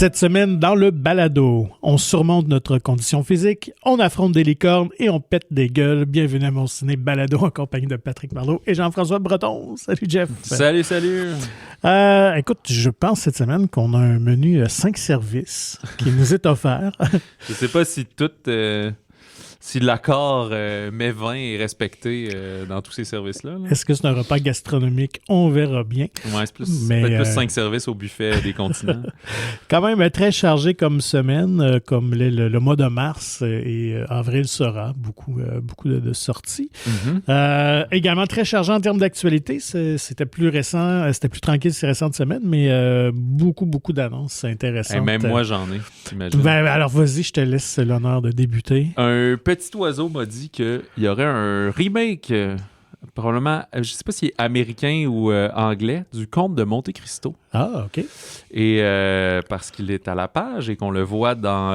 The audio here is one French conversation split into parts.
Cette semaine, dans le balado, on surmonte notre condition physique, on affronte des licornes et on pète des gueules. Bienvenue à mon ciné balado en compagnie de Patrick Marleau et Jean-François Breton. Salut Jeff. Salut, salut. Écoute, je pense cette semaine qu'on a un menu 5 services qui nous est offert. Je sais pas si si l'accord mets-vin est respecté dans tous ces services-là. Là. Est-ce que c'est un repas gastronomique? On verra bien. Ouais, c'est peut-être plus 5 services au buffet des continents. Quand même très chargé comme semaine, comme le mois de mars et avril sera. Beaucoup de sorties. Mm-hmm. Également très chargé en termes d'actualité. C'était plus récent, c'était plus tranquille ces récentes semaines, mais beaucoup d'annonces intéressantes. Et même moi, j'en ai, t'imagines. Alors vas-y, je te laisse l'honneur de débuter. Un petit oiseau m'a dit qu'il y aurait un remake, probablement, je sais pas si est américain ou anglais, du Comte de Monte Cristo. Ah, OK. Et parce qu'il est à la page et qu'on le voit dans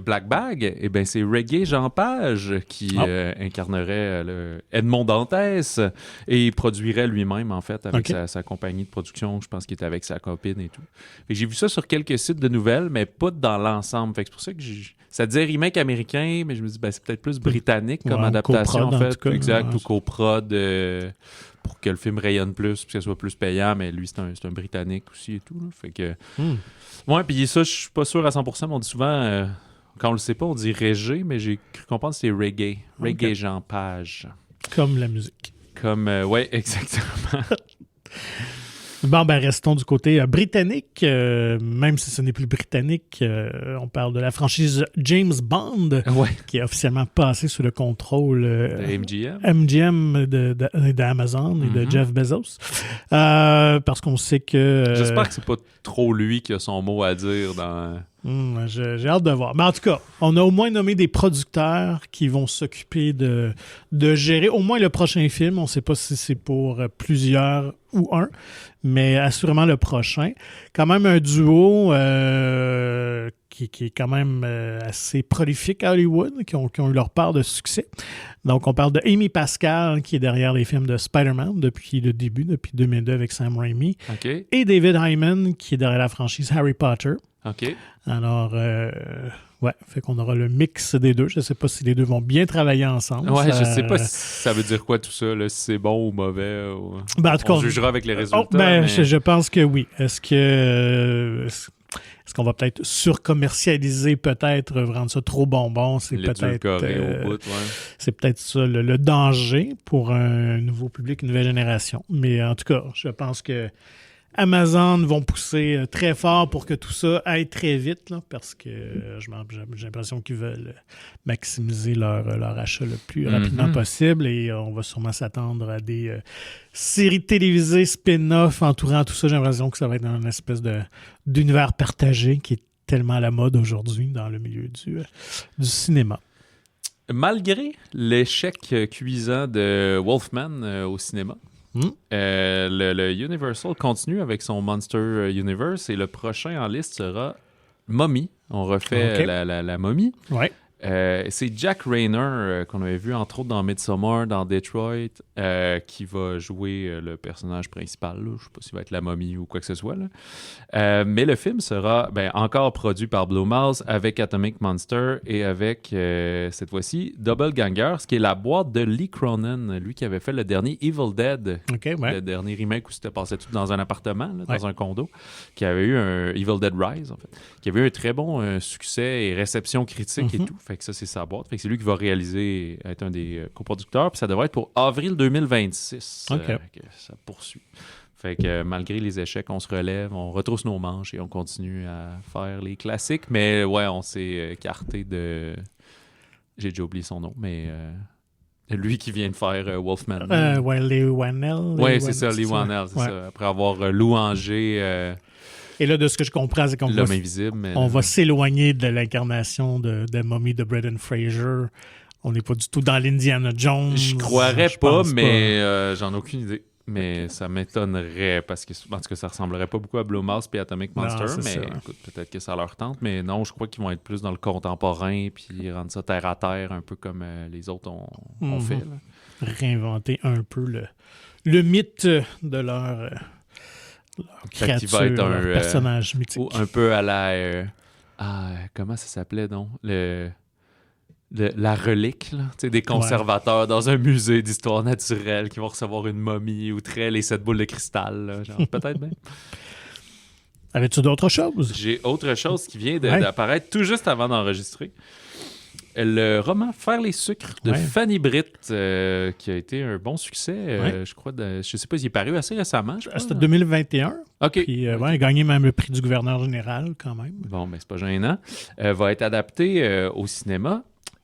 Black Bag, eh ben c'est Reggae Jean Page qui incarnerait Edmond Dantès et il produirait lui-même, en fait, avec sa compagnie de production. Je pense qu'il était avec sa copine et tout. Fait que j'ai vu ça sur quelques sites de nouvelles, mais pas dans l'ensemble. Fait que c'est pour ça que ça disait remake américain, mais je me dis, c'est peut-être plus britannique comme adaptation, en fait. Cas, exact, ou coprod pour que le film rayonne plus, puis que ce soit plus payant, mais lui, c'est un Britannique aussi et tout. Là. Fait que... Ouais, puis ça, je suis pas sûr à 100%, mais on dit souvent, quand on le sait pas, on dit reggae, mais j'ai cru comprendre que c'est reggae. Reggae Jean Page. Comme la musique. Ouais, exactement. Bon, restons du côté britannique, même si ce n'est plus britannique. On parle de la franchise James Bond, qui est officiellement passée sous le contrôle de MGM d'Amazon et de Jeff Bezos. Parce qu'on sait que... J'espère que c'est pas trop lui qui a son mot à dire dans... J'ai hâte de voir. Mais en tout cas, on a au moins nommé des producteurs qui vont s'occuper de gérer au moins le prochain film. On ne sait pas si c'est pour plusieurs ou un, mais assurément le prochain. Quand même un duo qui est quand même assez prolifique à Hollywood, qui ont eu leur part de succès. Donc, on parle de Amy Pascal, qui est derrière les films de Spider-Man depuis le début, depuis 2002 avec Sam Raimi. Okay. Et David Hyman, qui est derrière la franchise Harry Potter. OK. Alors, fait qu'on aura le mix des deux. Je ne sais pas si les deux vont bien travailler ensemble. Ouais, je sais pas si ça veut dire quoi tout ça, là, si c'est bon ou mauvais. Ou... en tout cas, on jugera avec les résultats. Je pense que oui. Est-ce qu'on va peut-être surcommercialiser, peut-être rendre ça trop bonbon? C'est peut-être c'est peut-être ça le danger pour un nouveau public, une nouvelle génération. Mais en tout cas, je pense que Amazon vont pousser très fort pour que tout ça aille très vite, là, parce que j'ai l'impression qu'ils veulent maximiser leur achat le plus rapidement possible et on va sûrement s'attendre à des séries télévisées spin-off entourant tout ça. J'ai l'impression que ça va être une espèce d'univers partagé qui est tellement à la mode aujourd'hui dans le milieu du cinéma. Malgré l'échec cuisant de Wolfman au cinéma, le Universal continue avec son Monster Universe et le prochain en liste sera Mummy. On refait la Momie. Ouais. C'est Jack Rayner qu'on avait vu entre autres dans Midsommar, dans Detroit, qui va jouer le personnage principal. Là. Je ne sais pas s'il va être la momie ou quoi que ce soit. Là. Mais le film sera encore produit par Blue Mouse avec Atomic Monster et avec, cette fois-ci, Double Ganger, ce qui est la boîte de Lee Cronin, lui qui avait fait le dernier Evil Dead, le dernier remake où c'était passé tout dans un appartement, là, dans un condo, qui avait eu un Evil Dead Rise, en fait, qui avait eu un très bon succès et réception critique et tout. Fait que ça, c'est sa boîte. Fait que c'est lui qui va réaliser, être un des coproducteurs. Puis ça devrait être pour avril 2026 que ça poursuit. Fait que malgré les échecs, on se relève, on retrousse nos manches et on continue à faire les classiques. Mais ouais, on s'est écarté de... J'ai déjà oublié son nom, mais... lui qui vient de faire Wolfman. Lee Whannell. Oui, c'est ça, Lee Whannell, c'est ça. Après avoir louangé... Et là, de ce que je comprends, c'est qu'on L'homme invisible, va s'éloigner de l'incarnation de Mummy de Brendan Fraser. On n'est pas du tout dans l'Indiana Jones. Je croirais pas, mais j'en ai aucune idée. Mais ça m'étonnerait parce que, en tout cas, ça ressemblerait pas beaucoup à Blue Mouse et Atomic Monster. Non, mais écoute, peut-être que ça leur tente. Mais non, je crois qu'ils vont être plus dans le contemporain puis rendre ça terre à terre, un peu comme les autres ont fait. Là. Réinventer un peu le mythe de créature, qui va être un personnage mythique. Un peu à la... comment ça s'appelait, donc? La relique, là. Tu sais, des conservateurs dans un musée d'histoire naturelle qui vont recevoir une momie ou les 7 boules de cristal. Là, genre, peut-être bien. Avais-tu d'autres choses? J'ai autre chose qui vient d'apparaître tout juste avant d'enregistrer. Le roman Faire les sucres de Fanny Britt, qui a été un bon succès, je crois. Je sais pas, il est paru assez récemment. C'était 2021. OK. Puis, il a gagné même le prix du gouverneur général, quand même. Bon, mais c'est pas gênant. Va être adapté au cinéma,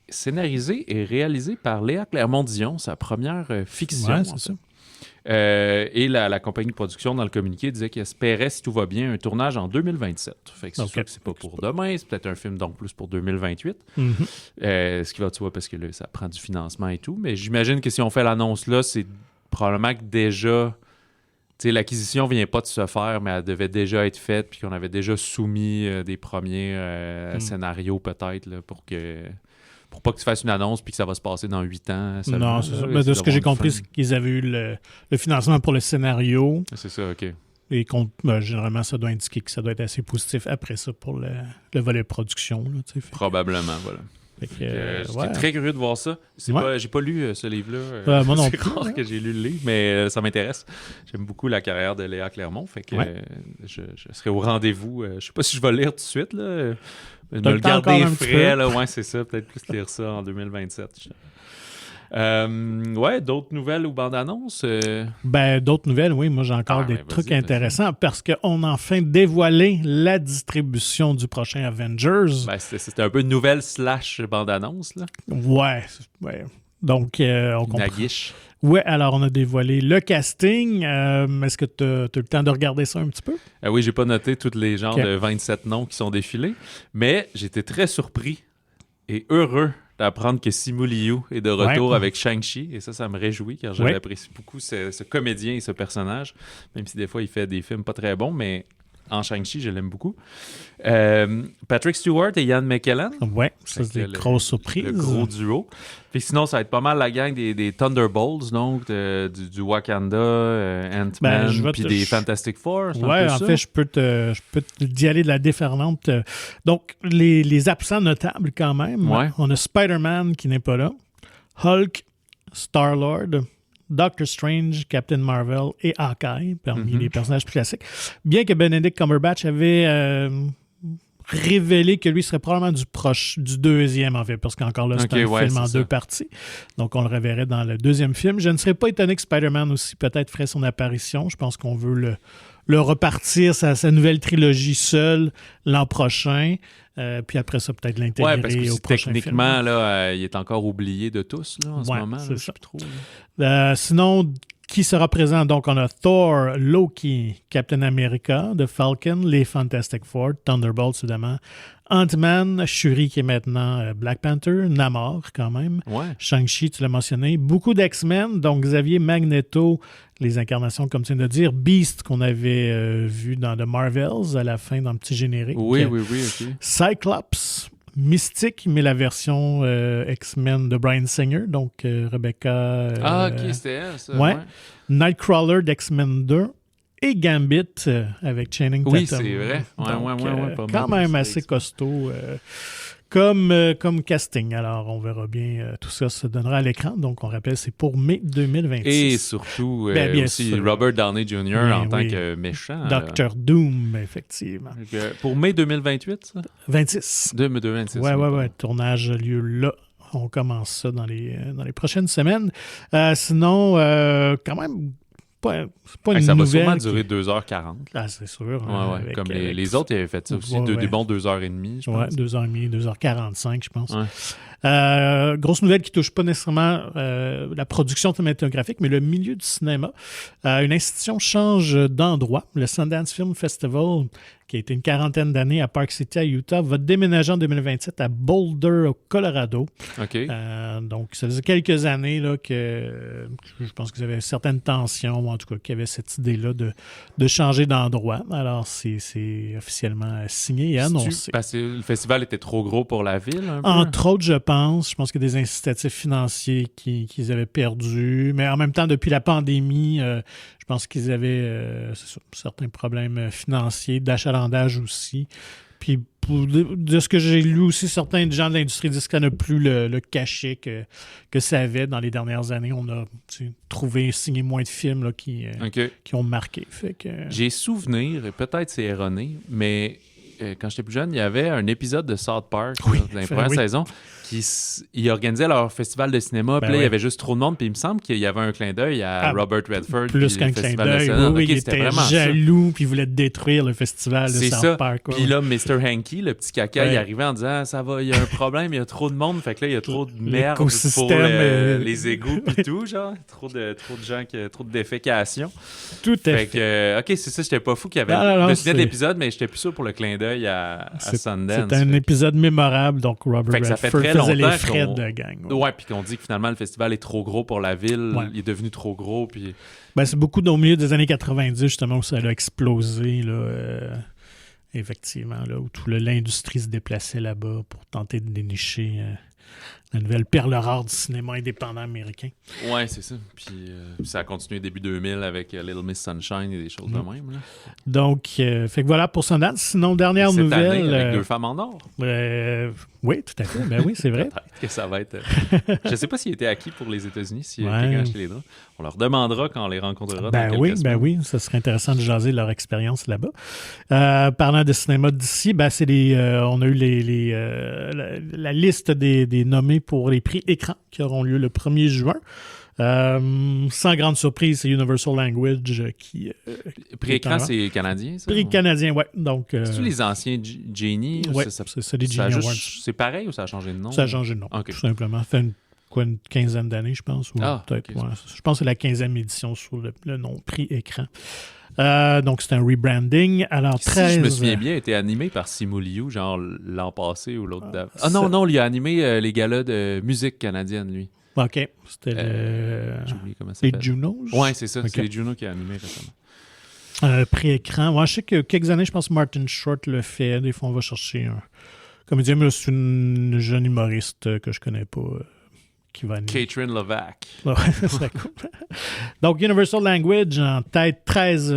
scénarisé et réalisé par Léa Clermont-Dion, sa première fiction. Ouais, c'est ça. Et la compagnie de production, dans le communiqué, disait qu'il espérait, si tout va bien, un tournage en 2027. Fait que c'est sûr que c'est pas pour demain, c'est peut-être un film donc plus pour 2028. Ce qui va de soi parce que là, ça prend du financement et tout. Mais j'imagine que si on fait l'annonce là, c'est probablement que déjà... Tu sais, l'acquisition vient pas de se faire, mais elle devait déjà être faite, puis qu'on avait déjà soumis des premiers scénarios peut-être là, pour pas que tu fasses une annonce puis que ça va se passer dans 8 ans. Seulement. Non, c'est ça. Mais de ce que j'ai compris, c'est qu'ils avaient eu le financement pour le scénario. C'est ça, OK. Et généralement, ça doit indiquer que ça doit être assez positif après ça pour le volet production. Là, probablement, voilà. J'étais très curieux de voir ça. J'ai pas lu ce livre-là. Moi non c'est rare que j'ai lu le livre, mais ça m'intéresse. J'aime beaucoup la carrière de Léa Clermont. Fait que je serai au rendez-vous. Je sais pas si je vais lire tout de suite. Là. Me le garder frais. Là. Ouais, c'est ça. Peut-être plus lire ça en 2027. D'autres nouvelles ou bandes annonces? D'autres nouvelles, oui. Moi, j'ai encore des trucs intéressants parce qu'on a enfin dévoilé la distribution du prochain Avengers. C'était un peu une nouvelle / bande annonce, là. Ouais. Donc, on comprend. Naguiche. Oui, alors on a dévoilé le casting. Est-ce que tu as le temps de regarder ça un petit peu? Oui, j'ai pas noté tous les genres de 27 noms qui sont défilés, mais j'étais très surpris et heureux d'apprendre que Simu Liu est de retour avec Shang-Chi, et ça me réjouit, car j'apprécie beaucoup ce comédien et ce personnage, même si des fois il fait des films pas très bons, mais en Shang-Chi, je l'aime beaucoup. Patrick Stewart et Ian McKellen. Oui, ça c'est des grosses surprises. Le gros duo. Puis sinon, ça va être pas mal la gang des Thunderbolts, donc du Wakanda, Ant-Man, puis des Fantastic Four. Oui, en fait, je peux d'y aller de la déferlante. Donc, les absents notables quand même. Ouais. On a Spider-Man qui n'est pas là, Hulk, Star-Lord, Doctor Strange, Captain Marvel et Hawkeye, parmi les personnages plus classiques. Bien que Benedict Cumberbatch avait révélé que lui serait probablement du deuxième, en fait, parce qu'encore là, c'est un film en 2 parties. Donc, on le reverrait dans le deuxième film. Je ne serais pas étonné que Spider-Man aussi peut-être ferait son apparition. Je pense qu'on veut le repartir, sa nouvelle trilogie seul l'an prochain. Puis après ça, peut-être l'intégrer parce que au prochain techniquement, film. Là, il est encore oublié de tous là, en ce moment. C'est là, ça. trop, sinon, qui sera présent? Donc, on a Thor, Loki, Captain America, The Falcon, les Fantastic Four, Thunderbolts, évidemment, Ant-Man, Shuri qui est maintenant Black Panther, Namor quand même, Shang-Chi, tu l'as mentionné, beaucoup d'X-Men, donc Xavier, Magneto, les incarnations, comme tu viens de dire, Beast qu'on avait vu dans The Marvels à la fin, dans le petit générique. Oui, OK. Cyclops, Mystique, mais la version X-Men de Bryan Singer, donc Rebecca... OK, c'était elle, ça. Ouais. Nightcrawler d'X-Men 2 et Gambit avec Channing Tatum. Oui, c'est vrai. Donc, quand même assez costaud comme casting. Alors, on verra bien. Tout ça se donnera à l'écran. Donc, on rappelle, c'est pour mai 2026. Et surtout, aussi sûr. Robert Downey Jr. en tant que méchant. Dr. Doom, effectivement. Pour mai 2028, ça? 26. 2026. Ouais. Tournage a lieu là. On commence ça dans les prochaines semaines. Sinon, quand même, c'est pas une ça va nouvelle sûrement durer 2h40. Ah, c'est sûr. Comme les autres, ils avaient fait ça aussi. Des bons 2h30, je pense. 2h30, 2h45, je pense. Grosse nouvelle qui touche pas nécessairement la production cinématographique, mais le milieu du cinéma. Une institution change d'endroit. Le Sundance Film Festival, qui a été une 40aine d'années à Park City, à Utah, va déménager en 2027 à Boulder, au Colorado. OK. Donc, ça faisait quelques années là, que je pense qu'ils avaient certaines tensions, ou en tout cas qu'il y avait cette idée-là de changer d'endroit. Alors, c'est officiellement signé et annoncé. Parce que le festival était trop gros pour la ville, un peu? Entre autres, je pense. pense. Je pense qu'il y a des incitatifs financiers qu'ils avaient perdus. Mais en même temps, depuis la pandémie, je pense qu'ils avaient certains problèmes financiers, d'achalandage aussi. Puis de ce que j'ai lu aussi, certains gens de l'industrie disent que ça n'a plus le cachet que ça avait dans les dernières années. On a signé moins de films là, qui ont marqué. Fait que... J'ai souvenir, et peut-être c'est erroné, mais quand j'étais plus jeune, il y avait un épisode de South Park dans la première saison ils organisaient leur festival de cinéma, puis là, il y avait juste trop de monde, puis il me semble qu'il y avait un clin d'œil à Robert Redford. Plus qu'un clin d'œil, il était jaloux, puis il voulait détruire le festival de South Park. Puis là, Mr. Hanky, le petit caca, il arrivait en disant « Ça va, il y a un problème, il y a trop de monde, fait que là, il y a trop de merde pour les égouts, puis tout, genre, trop de gens, trop de défécation. » Tout à fait. Que, OK, c'est ça, j'étais pas fou qu'il y avait... Je me souviens de l'épisode, mais j'étais plus sûr pour le clin d'œil à Sundance. C'est un épisode mémorable, donc Robert Redford faisait les frais de gang. Ouais, puis qu'on dit que finalement, le festival est trop gros pour la ville, il est devenu trop gros, puis... C'est beaucoup au milieu des années 90, justement, où ça a explosé, là, effectivement, là, où toute l'industrie se déplaçait là-bas pour tenter de dénicher la nouvelle perle rare du cinéma indépendant américain. Ouais, c'est ça. Puis ça a continué début 2000 avec Little Miss Sunshine et des choses de même. Là. Donc, fait que voilà pour Sundance. Sinon, dernière nouvelle... Cette année, avec 2 femmes en or. Oui, tout à fait. Ben oui, c'est vrai. Peut-être que ça va être... Je ne sais pas s'il était acquis pour les États-Unis, si quelqu'un a acheté les droits. On leur demandera quand on les rencontrera dans quelques semaines. Oui, ça serait intéressant de jaser leur expérience là-bas. Parlant de cinéma d'ici, c'est on a eu la liste des nommés pour les prix écran qui auront lieu le 1er juin. Sans grande surprise, c'est Universal Language qui... Prix écran, c'est canadien, ça? Prix canadien, oui. C'est-tu les anciens Genie? Oui, c'est les Genie Awards. C'est pareil ou ça a changé de nom? Ça a changé de nom, tout simplement. Ça fait une quinzaine d'années, je pense. Peut-être. Okay, je pense que c'est la 15e édition sur le nom Prix écran. Donc, c'est un rebranding. Alors, 13... Si je me souviens bien, il a été animé par Simu Liu, genre l'an passé ou l'autre d'avant. Non, il a animé les galas de musique canadienne, lui. OK. C'était j'ai oublié comment ça s'appelle. Les Junos? Oui, c'est ça. Okay. C'est les Junos qui a animé récemment. Prix écran. Moi, je sais que quelques années, je pense que Martin Short le fait. Des fois, on va chercher un comédien, mais c'est une jeune humoriste que je connais pas. Qui va animer. Catherine Levac. Ouais, c'est cool. Donc, Universal Language en tête, 13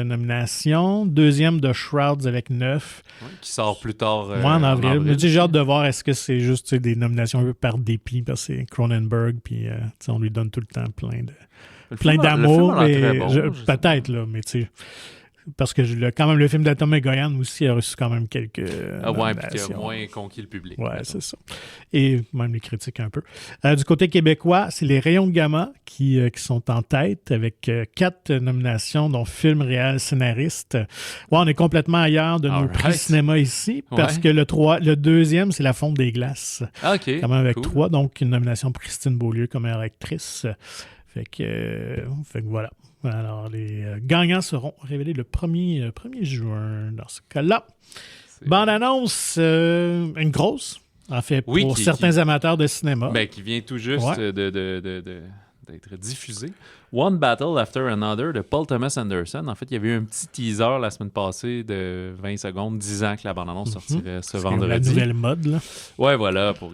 nominations. Deuxième de Shrouds avec 9. Ouais, qui sort plus tard. En avril. Mais j'ai hâte de voir est-ce que c'est juste des nominations un peu par dépit, parce que c'est Cronenberg, puis on lui donne tout le temps plein d'amour. Peut-être, là, mais tu sais. Parce que quand même, le film d'Atom Egoyan aussi a reçu quand même quelques puis qui a moins conquis le public. Ouais, c'est ça. Et même les critiques un peu. Du côté québécois, c'est les Rayons de Gamma qui sont en tête avec 4 nominations, dont film, réal, scénariste. On est complètement ailleurs de nos prix cinéma ici, parce que le deuxième, c'est La Fonte des Glaces. OK. Quand même avec 3, donc une nomination pour Christine Beaulieu comme meilleure actrice. Fait que voilà. Alors, les gagnants seront révélés le 1er juin dans ce cas-là. Bande-annonce, une grosse, en fait, pour certains amateurs de cinéma. Qui vient tout juste d'être diffusée. One Battle After Another de Paul Thomas Anderson. En fait, il y avait eu un petit teaser la semaine passée de 20 secondes disant que la bande-annonce sortirait ce vendredi. La nouvelle mode, là. Ouais, voilà, pour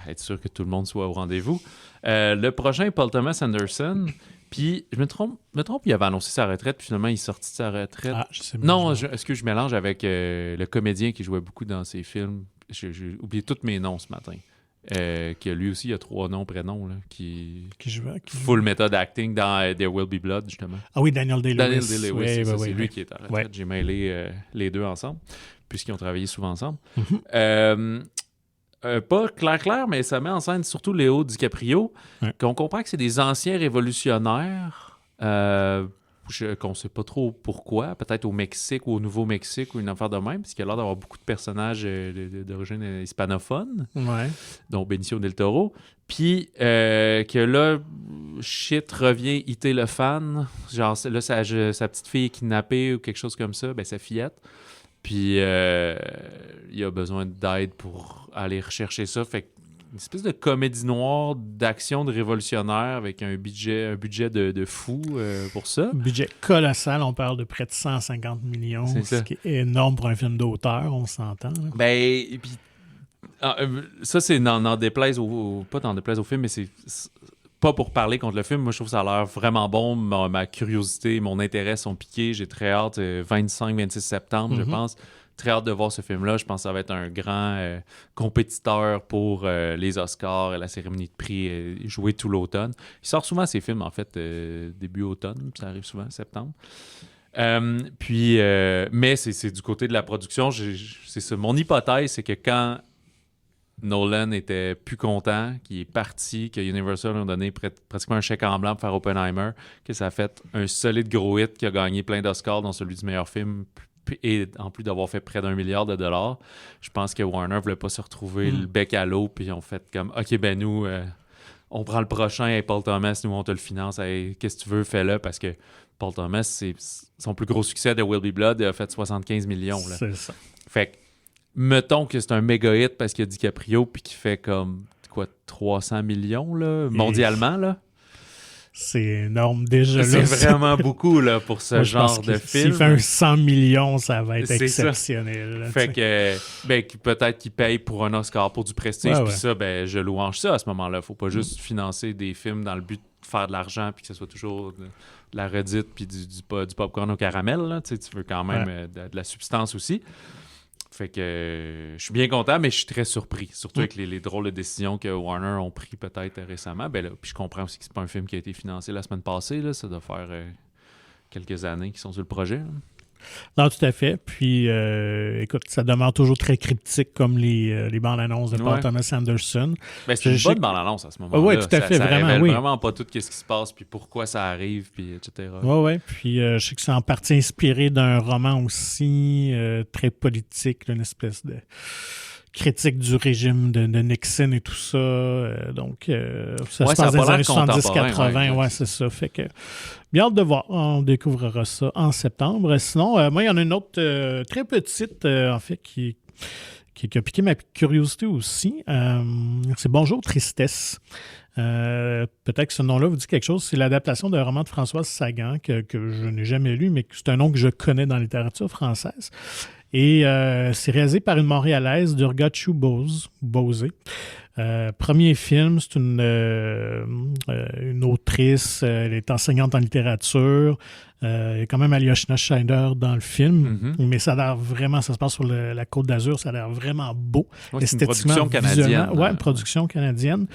être sûr que tout le monde soit au rendez-vous. Le prochain, Paul Thomas Anderson... Puis, je me trompe, il avait annoncé sa retraite, puis finalement, il est sorti de sa retraite. Je mélange avec le comédien qui jouait beaucoup dans ses films. J'ai oublié tous mes noms ce matin. Qui a lui aussi, il a 3 noms, prénoms, là, qui full method acting dans There Will Be Blood, justement. Ah oui, Daniel Day-Lewis. C'est lui qui est à la retraite. J'ai mêlé les deux ensemble, puisqu'ils ont travaillé souvent ensemble. Pas clair, mais ça met en scène surtout Léo DiCaprio, qu'on comprend que c'est des anciens révolutionnaires, qu'on ne sait pas trop pourquoi, peut-être au Mexique ou au Nouveau-Mexique ou une affaire de même, parce qu'il y a l'air d'avoir beaucoup de personnages d'origine hispanophone, dont Benicio del Toro, puis que là, shit revient hitter le fan, genre là, sa petite fille est kidnappée ou quelque chose comme ça, sa fillette. Puis, il a besoin d'aide pour aller rechercher ça. Fait une espèce de comédie noire d'action de révolutionnaire avec un budget de fou pour ça. Un budget colossal. On parle de près de 150 millions. Ce qui est énorme pour un film d'auteur, on s'entend. Et puis, Ça, c'est n'en déplaise pas n'en déplaise au film, mais c'est pas pour parler contre le film. Moi, je trouve que ça a l'air vraiment bon. Ma curiosité, mon intérêt sont piqués. J'ai très hâte. 25-26 septembre, je pense. Très hâte de voir ce film-là. Je pense que ça va être un grand compétiteur pour les Oscars et la cérémonie de prix jouée tout l'automne. Il sort souvent ces films, en fait, début automne. Ça arrive souvent, septembre. Mais c'est du côté de la production. C'est ça. Mon hypothèse, c'est que quand Nolan était plus content, qu'il est parti, que Universal a donné pratiquement un chèque en blanc pour faire Oppenheimer, que ça a fait un solide gros hit qui a gagné plein d'Oscars dans celui du meilleur film, et en plus d'avoir fait près d'1 milliard de dollars, je pense que Warner ne voulait pas se retrouver le bec à l'eau, puis ils ont fait comme « OK, ben nous, on prend le prochain, et Paul Thomas, nous, on te le finance, hey, qu'est-ce que tu veux, fais-le », parce que Paul Thomas, c'est son plus gros succès de Will Be Blood, il a fait 75 millions. Là. C'est ça. Fait que, mettons que c'est un méga hit parce qu'il y a DiCaprio, puis qu'il fait comme, 300 millions, là, mondialement, là. C'est énorme déjà. C'est vraiment beaucoup là, pour ce genre de film. S'il fait un 100 millions, ça va être exceptionnel. Là, fait que peut-être qu'il paye pour un Oscar, pour du prestige. Puis ça, je louange ça à ce moment-là. Faut pas juste financer des films dans le but de faire de l'argent puis que ce soit toujours de la redite puis du popcorn au caramel. Là. Tu veux quand même de la substance aussi. Fait que je suis bien content, mais je suis très surpris. Surtout avec les drôles de décisions que Warner ont pris peut-être récemment. Puis je comprends aussi que c'est pas un film qui a été financé la semaine passée. Là. Ça doit faire quelques années qu'ils sont sur le projet. Là. Non, tout à fait. Puis, écoute, ça demeure toujours très cryptique comme les bandes-annonces de Paul Thomas Anderson. Ben, c'est une bonne bande-annonce à ce moment-là. Oui, tout à fait. Ça vraiment, révèle vraiment pas tout ce qui se passe, puis pourquoi ça arrive, puis etc. Oui. Puis, je sais que c'est en partie inspiré d'un roman aussi très politique, là, une espèce de critique du régime de Nixon et tout ça. Donc, ça se passe dans les années 70-80. Ouais, c'est ça. Fait que, bien hâte de voir. On découvrira ça en septembre. Sinon, moi, il y en a une autre très petite, en fait, qui a piqué ma curiosité aussi. C'est Bonjour Tristesse. Peut-être que ce nom-là vous dit quelque chose. C'est l'adaptation d'un roman de Françoise Sagan que je n'ai jamais lu, mais c'est un nom que je connais dans la littérature française. Et c'est réalisé par une Montréalaise, Durga Chou-Bose. Premier film, c'est une autrice, elle est enseignante en littérature. Il y a quand même Alyosha Schneider dans le film, mais ça a l'air vraiment, ça se passe sur la Côte d'Azur, ça a l'air vraiment beau. Ouais, c'est une production canadienne. Oui, une production canadienne.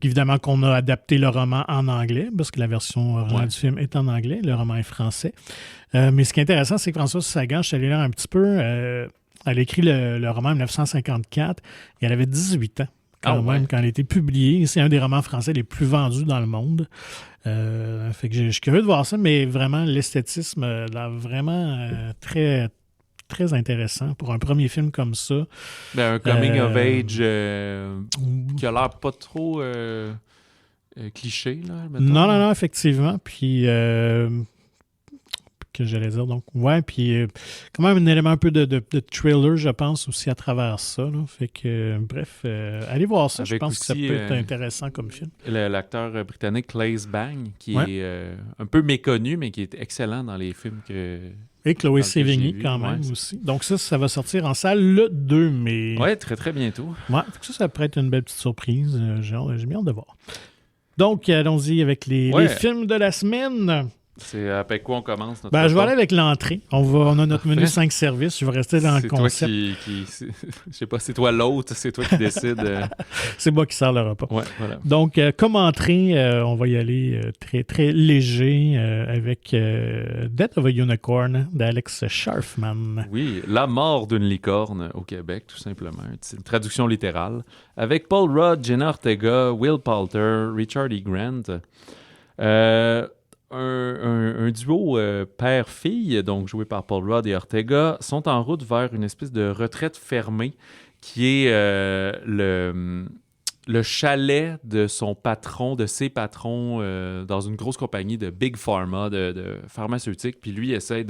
Évidemment qu'on a adapté le roman en anglais, parce que la version originale du film est en anglais, le roman est français. Mais ce qui est intéressant, c'est que Françoise Sagan, je suis allé lire un petit peu, elle a écrit le roman en 1954 et elle avait 18 ans quand elle a été publiée. C'est un des romans français les plus vendus dans le monde. Fait que je suis curieux de voir ça, mais vraiment, l'esthétisme là, vraiment très, très intéressant pour un premier film comme ça. Un coming of age qui a l'air pas trop cliché, là, mettons. Non, effectivement. Puis, que j'allais dire. Donc, puis quand même un élément un peu de thriller, je pense, aussi à travers ça. Là. Fait que, bref, allez voir ça. Je pense que ça peut être intéressant comme film. L'acteur britannique Claes Bang, qui est un peu méconnu, mais qui est excellent dans les films que... Et Chloé Sevigny, quand même, aussi. Donc ça va sortir en salle le 2 mai. Oui, très, très bientôt. Ça pourrait être une belle petite surprise. J'ai bien hâte de voir. Donc, allons-y avec les films de la semaine. C'est avec quoi on commence? Je vais aller avec l'entrée. On a notre menu 5 services. Je vais rester dans le concept. Je sais pas, c'est toi l'hôte, c'est toi qui décide. C'est moi qui sers le repas. Ouais, voilà. Donc, comme entrée, on va y aller très, très léger avec Death of a Unicorn d'Alex Sharfman. Oui, La mort d'une licorne au Québec, tout simplement. C'est une traduction littérale. Avec Paul Rudd, Jenna Ortega, Will Poulter, Richard E. Grant. Un duo père-fille, donc joué par Paul Rudd et Ortega, sont en route vers une espèce de retraite fermée qui est le chalet de son patron, de ses patrons dans une grosse compagnie de Big Pharma, de pharmaceutique. Puis lui essaie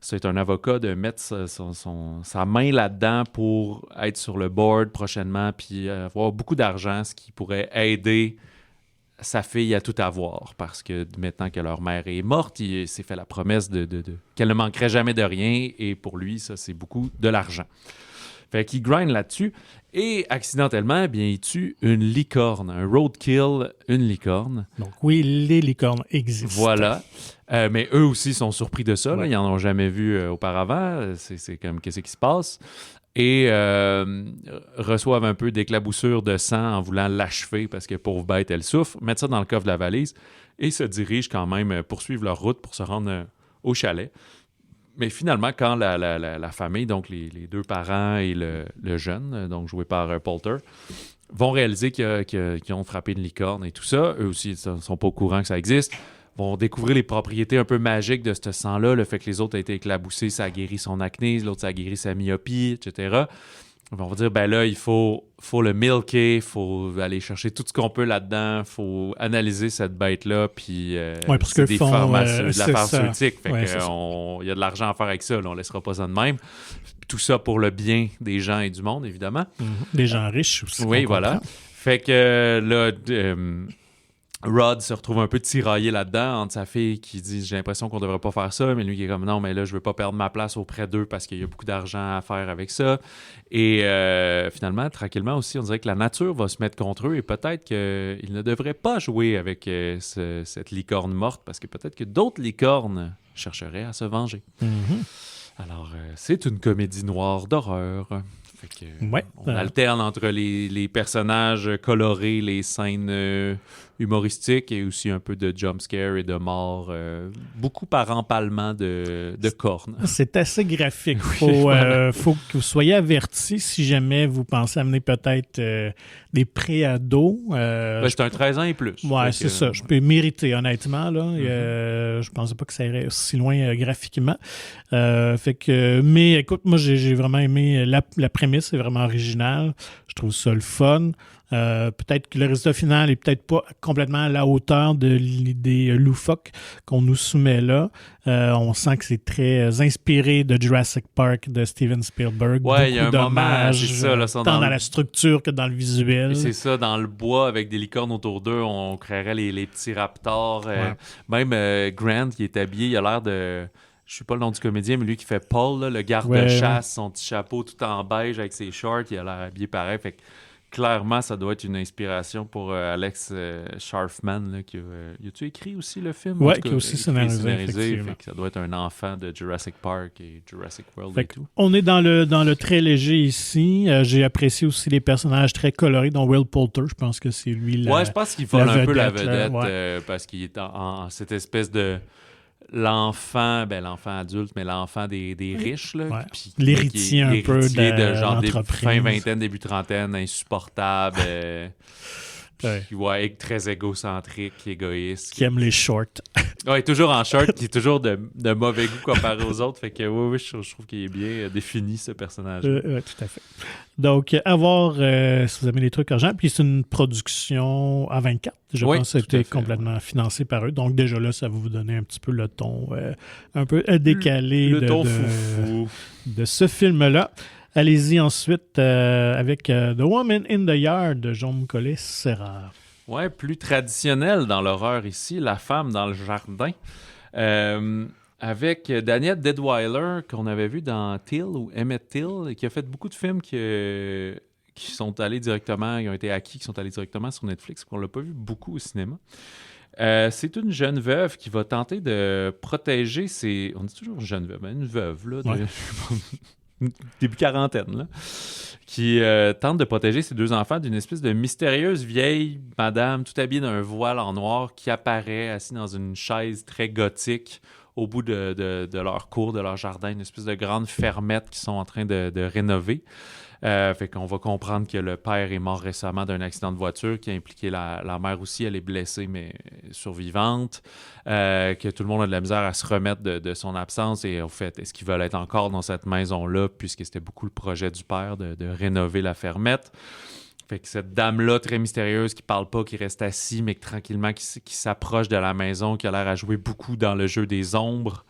c'est un avocat, de mettre sa main là-dedans pour être sur le board prochainement puis avoir beaucoup d'argent, ce qui pourrait aider sa fille à tout avoir, parce que maintenant que leur mère est morte, il s'est fait la promesse qu'elle ne manquerait jamais de rien, et pour lui, ça, c'est beaucoup de l'argent. Fait qu'il grind là-dessus et accidentellement, eh bien, il tue une licorne, un roadkill, une licorne. Donc oui, les licornes existent. Voilà. Mais eux aussi sont surpris de ça. Ouais. Là. Ils n'en ont jamais vu auparavant. C'est comme qu'est-ce qui se passe. Et reçoivent un peu d'éclaboussure de sang en voulant l'achever parce que pauvre bête, elle souffre. Mettent ça dans le coffre de la valise et se dirigent quand même, poursuivre leur route pour se rendre au chalet. Mais finalement, quand la famille, donc les deux parents et le jeune, donc joué par Poulter, vont réaliser qu'ils ont frappé une licorne et tout ça, eux aussi ne sont pas au courant que ça existe, vont découvrir les propriétés un peu magiques de ce sang-là, le fait que les autres aient été éclaboussés, ça a guéri son acné, l'autre, ça a guéri sa myopie, etc. On va dire, ben là, il faut le milker, il faut aller chercher tout ce qu'on peut là-dedans, il faut analyser cette bête-là, puis parce que c'est de la pharmaceutique. Fait ouais, que il y a de l'argent à faire avec ça, là, on ne laissera pas ça de même. Tout ça pour le bien des gens et du monde, évidemment. Des gens riches aussi. Oui, voilà. Fait que là... Rod se retrouve un peu tiraillé là-dedans entre sa fille qui dit « J'ai l'impression qu'on devrait pas faire ça », mais lui qui est comme « Non, mais là, je veux pas perdre ma place auprès d'eux parce qu'il y a beaucoup d'argent à faire avec ça. » Et finalement, tranquillement aussi, on dirait que la nature va se mettre contre eux et peut-être qu'ils ne devraient pas jouer avec cette licorne morte parce que peut-être que d'autres licornes chercheraient à se venger. Alors, c'est une comédie noire d'horreur. Fait que, on alterne entre les personnages colorés, les scènes humoristiques et aussi un peu de jumpscare et de mort. Beaucoup par empalement de cornes. C'est assez graphique. Faut que vous soyez avertis si jamais vous pensez amener peut-être des pré-ados. C'est un 13 ans et plus. Oui, c'est ça. Je peux mériter, honnêtement. Là. Je pensais pas que ça irait aussi loin graphiquement. Mais écoute, moi, j'ai vraiment aimé la prémisse, c'est vraiment original. Je trouve ça le fun. Peut-être que le résultat final est peut-être pas complètement à la hauteur de l'idée loufoque qu'on nous soumet là. On sent que c'est très inspiré de Jurassic Park de Steven Spielberg. Ouais, il y a un moment, c'est ça, là, tant dans la structure que dans le visuel. C'est ça, dans le bois avec des licornes autour d'eux, on créerait les petits raptors. Même Grant qui est habillé, il a l'air de... Je ne sais pas le nom du comédien, mais lui qui fait Paul, là, le garde-chasse, son petit chapeau tout en beige avec ses shorts, il a l'air habillé pareil. Fait que clairement, ça doit être une inspiration pour Alex Sharfman. Là, a-tu écrit aussi le film? Oui, qui a aussi scénarisé. Fait que ça doit être un enfant de Jurassic Park et Jurassic World et tout. On est dans le très léger ici. J'ai apprécié aussi les personnages très colorés, dont Will Poulter. Je pense que c'est lui je pense qu'il vole un peu la vedette parce qu'il est en cette espèce de... L'enfant adulte, mais l'enfant des riches. Là, l'héritier un peu de genre fin vingtaine, début trentaine, insupportable, très égocentrique, égoïste. Qui aime les shorts. Toujours en short, qui est toujours de mauvais goût comparé aux autres. Fait que je trouve qu'il est bien défini, ce personnage. Tout à fait. Donc, à voir si vous aimez les trucs urgents. Puis c'est une production A24. Je pense que c'était complètement financé par eux. Donc déjà là, ça va vous donner un petit peu le ton un peu décalé de ce film-là. Allez-y ensuite avec The Woman in the Yard de Jaume Collet-Serra. Ouais, plus traditionnel dans l'horreur ici, La femme dans le jardin. Avec Danielle Deadwyler, qu'on avait vu dans Till ou Emmett Till, qui a fait beaucoup de films qui sont allés directement, qui ont été acquis, qui sont allés directement sur Netflix, qu'on l'a pas vu beaucoup au cinéma. C'est une jeune veuve qui va tenter de protéger ses... On dit toujours jeune veuve, mais une veuve, là, début quarantaine, là, qui tente de protéger ses deux enfants d'une espèce de mystérieuse vieille madame, tout habillée d'un voile en noir, qui apparaît assise dans une chaise très gothique au bout de leur cour, de leur jardin, une espèce de grande fermette qu'ils sont en train de rénover. Fait qu'on va comprendre que le père est mort récemment d'un accident de voiture qui a impliqué la mère aussi. Elle est blessée, mais survivante. Que tout le monde a de la misère à se remettre de son absence. Et au fait, est-ce qu'ils veulent être encore dans cette maison-là, puisque c'était beaucoup le projet du père de rénover la fermette. Fait que cette dame-là, très mystérieuse, qui parle pas, qui reste assise, mais tranquillement qui s'approche de la maison, qui a l'air à jouer beaucoup dans le jeu des ombres,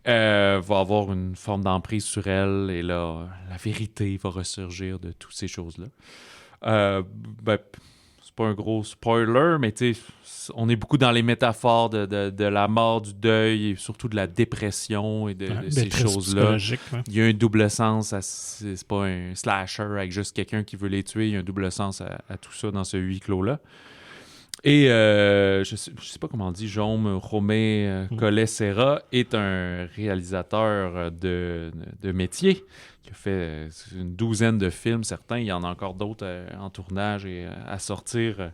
va avoir une forme d'emprise sur elle. Et là, la vérité va ressurgir de toutes ces choses-là. c'est pas un gros spoiler, mais tu sais, on est beaucoup dans les métaphores de la mort, du deuil, et surtout de la dépression et de ces choses-là. Ouais. Il y a un double sens, c'est pas un slasher avec juste quelqu'un qui veut les tuer, il y a un double sens à tout ça dans ce huis clos-là. Et je sais pas comment on dit, Jaume Romé Collet Serra est un réalisateur de métier qui a fait une douzaine de films, certains. Il y en a encore d'autres en tournage et à sortir.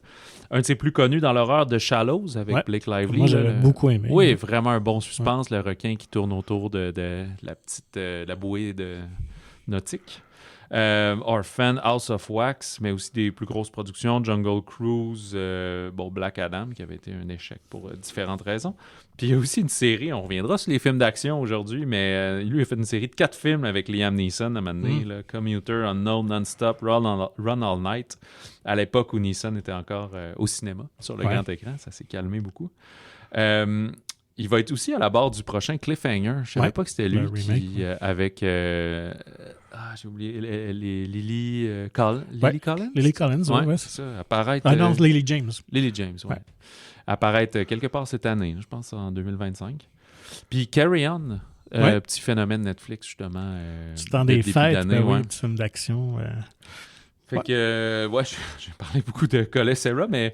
Un de ses plus connus dans l'horreur, de Shallows, avec Blake Lively. Moi, j'avais beaucoup aimé. Oui, vraiment un bon suspense. Le requin qui tourne autour de la bouée nautique. Orphan, House of Wax, mais aussi des plus grosses productions, Jungle Cruise, Black Adam, qui avait été un échec pour différentes raisons. Puis il y a aussi une série, on reviendra sur les films d'action aujourd'hui, mais lui, il a fait une série de 4 films avec Liam Neeson à un moment donné, là, Commuter, Unknown, Non-Stop, Run All Night, à l'époque où Neeson était encore au cinéma, sur le grand écran. Ça s'est calmé beaucoup. Il va être aussi à la barre du prochain Cliffhanger. Je savais pas que c'était lui qui, avec... j'ai oublié, Lily Collins. Lily Collins? Lily Collins, oui. C'est ça. Apparaître... Ah non, Lily James. Lily James, oui. Apparaître quelque part cette année, je pense en 2025. Puis Carry On, petit phénomène Netflix, justement. C'est dans des fêtes, petit film d'action. Fait que, j'ai parlé beaucoup de Collet Serra, mais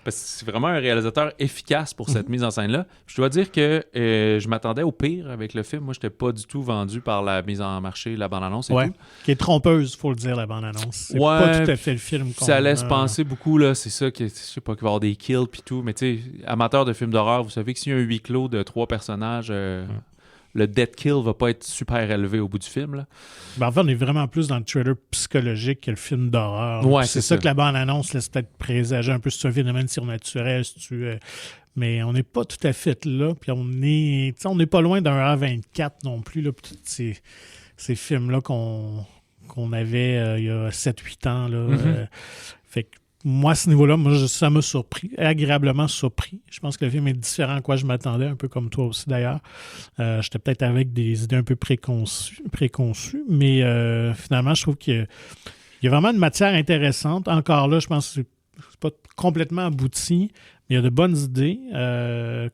parce que c'est vraiment un réalisateur efficace pour cette mise en scène-là. Je dois dire que je m'attendais au pire avec le film. Moi, je n'étais pas du tout vendu par la mise en marché, la bande-annonce et tout. Qui est trompeuse, il faut le dire, la bande-annonce. C'est pas tout à fait le film. Ça laisse penser beaucoup, là. C'est ça, je sais pas, qu'il va y avoir des kills puis tout. Mais tu sais, amateur de films d'horreur, vous savez que s'il y a un huis clos de 3 personnages... le death kill va pas être super élevé au bout du film. Là. En fait, on est vraiment plus dans le thriller psychologique que le film d'horreur. Ouais, c'est ça que la bande-annonce laisse peut-être présager un peu si c'est un phénomène surnaturel. Mais on n'est pas tout à fait là. Puis on n'est pas loin d'un A24 non plus. Là, pour tous ces films-là qu'on avait il y a 7-8 ans. Là, fait que moi, à ce niveau-là, ça m'a surpris, agréablement surpris. Je pense que le film est différent à quoi je m'attendais, un peu comme toi aussi d'ailleurs. J'étais peut-être avec des idées un peu préconçues, mais finalement, je trouve qu'il y a vraiment une matière intéressante. Encore là, je pense que c'est pas complètement abouti, mais il y a de bonnes idées.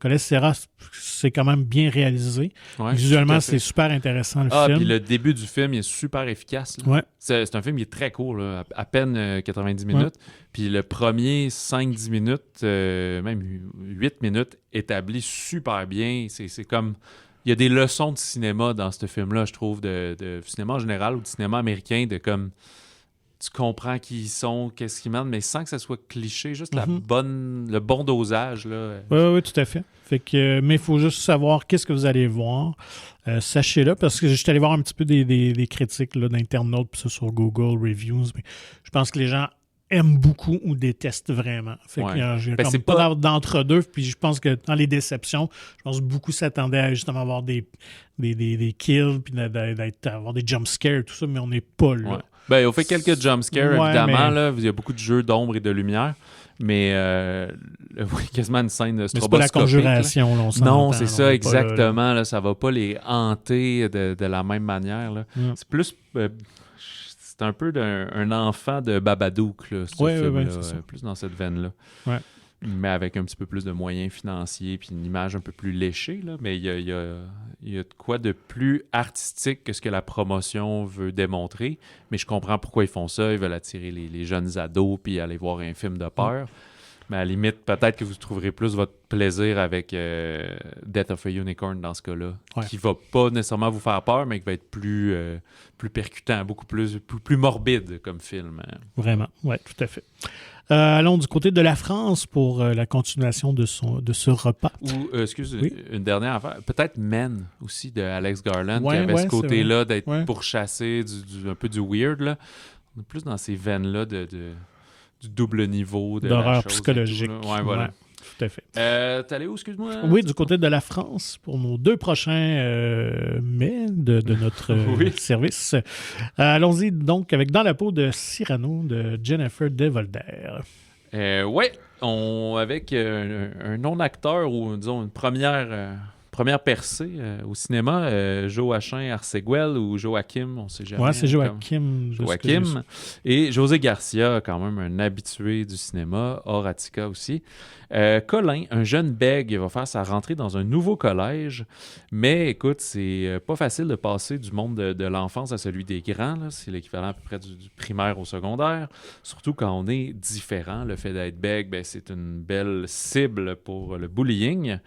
Collet Serra, c'est quand même bien réalisé. Ouais, visuellement, c'est super intéressant le film. Puis le début du film, il est super efficace. Là. Ouais. C'est un film qui est très court, là, à peine 90 minutes. Puis le premier 5-10 minutes, même 8 minutes, établi super bien. C'est comme... Il y a des leçons de cinéma dans ce film-là, je trouve, de cinéma en général ou de cinéma américain, de comme... Tu comprends qui ils sont, qu'est-ce qu'ils mènent, mais sans que ça soit cliché, juste le bon dosage. Oui, tout à fait. Mais il faut juste savoir qu'est-ce que vous allez voir. Sachez-le, parce que je suis allé voir un petit peu des critiques là, d'internautes, puis ça sur Google Reviews. Mais je pense que les gens aiment beaucoup ou détestent vraiment. J'ai pas d'entre-deux, puis je pense que dans les déceptions, je pense que beaucoup s'attendaient à justement avoir des kills, puis avoir des jumpscares, tout ça, mais on n'est pas là. On fait quelques jumpscares, évidemment. Là, il y a beaucoup de jeux d'ombre et de lumière. Mais quasiment une scène stroboscopique. Mais c'est pas la conjuration, là, on s'entend. Non, c'est ça, exactement. Là, ça va pas les hanter de la même manière. Là. C'est plus... c'est un peu un enfant de Babadook, là, ce film-là. Plus dans cette veine-là. Ouais. Mais avec un petit peu plus de moyens financiers puis une image un peu plus léchée. Là. Mais il y a de quoi de plus artistique que ce que la promotion veut démontrer. Mais je comprends pourquoi ils font ça. Ils veulent attirer les jeunes ados puis aller voir un film de peur. Mais à la limite, peut-être que vous trouverez plus votre plaisir avec Death of a Unicorn dans ce cas-là. Qui va pas nécessairement vous faire peur, mais qui va être plus percutant, beaucoup plus morbide comme film. Vraiment, oui, tout à fait. Allons du côté de la France pour la continuation de ce repas. Ou, une dernière affaire. Peut-être Men aussi, de Alex Garland, qui avait ce côté-là d'être pourchassé, un peu du weird. Là. On est plus dans ces veines-là du double niveau. D'horreur psychologique. Voilà. Tout à fait. T'es allé où, excuse-moi? Oui, du côté de la France, pour nos 2 prochains mets de notre service. Allons-y donc avec Dans la peau de Cyrano de Jennifer Devolder. Avec un non-acteur ou disons une première première percée au cinéma, Joachim Arséguel ou Joachim, on ne sait jamais. Ouais, c'est Joachim. Joachim. Et José Garcia, quand même un habitué du cinéma, Horatica aussi. Colin, un jeune bègue, va faire sa rentrée dans un nouveau collège. Mais écoute, c'est pas facile de passer du monde de l'enfance à celui des grands. Là. C'est l'équivalent à peu près du primaire au secondaire. Surtout quand on est différent. Le fait d'être bègue, ben, c'est une belle cible pour le bullying.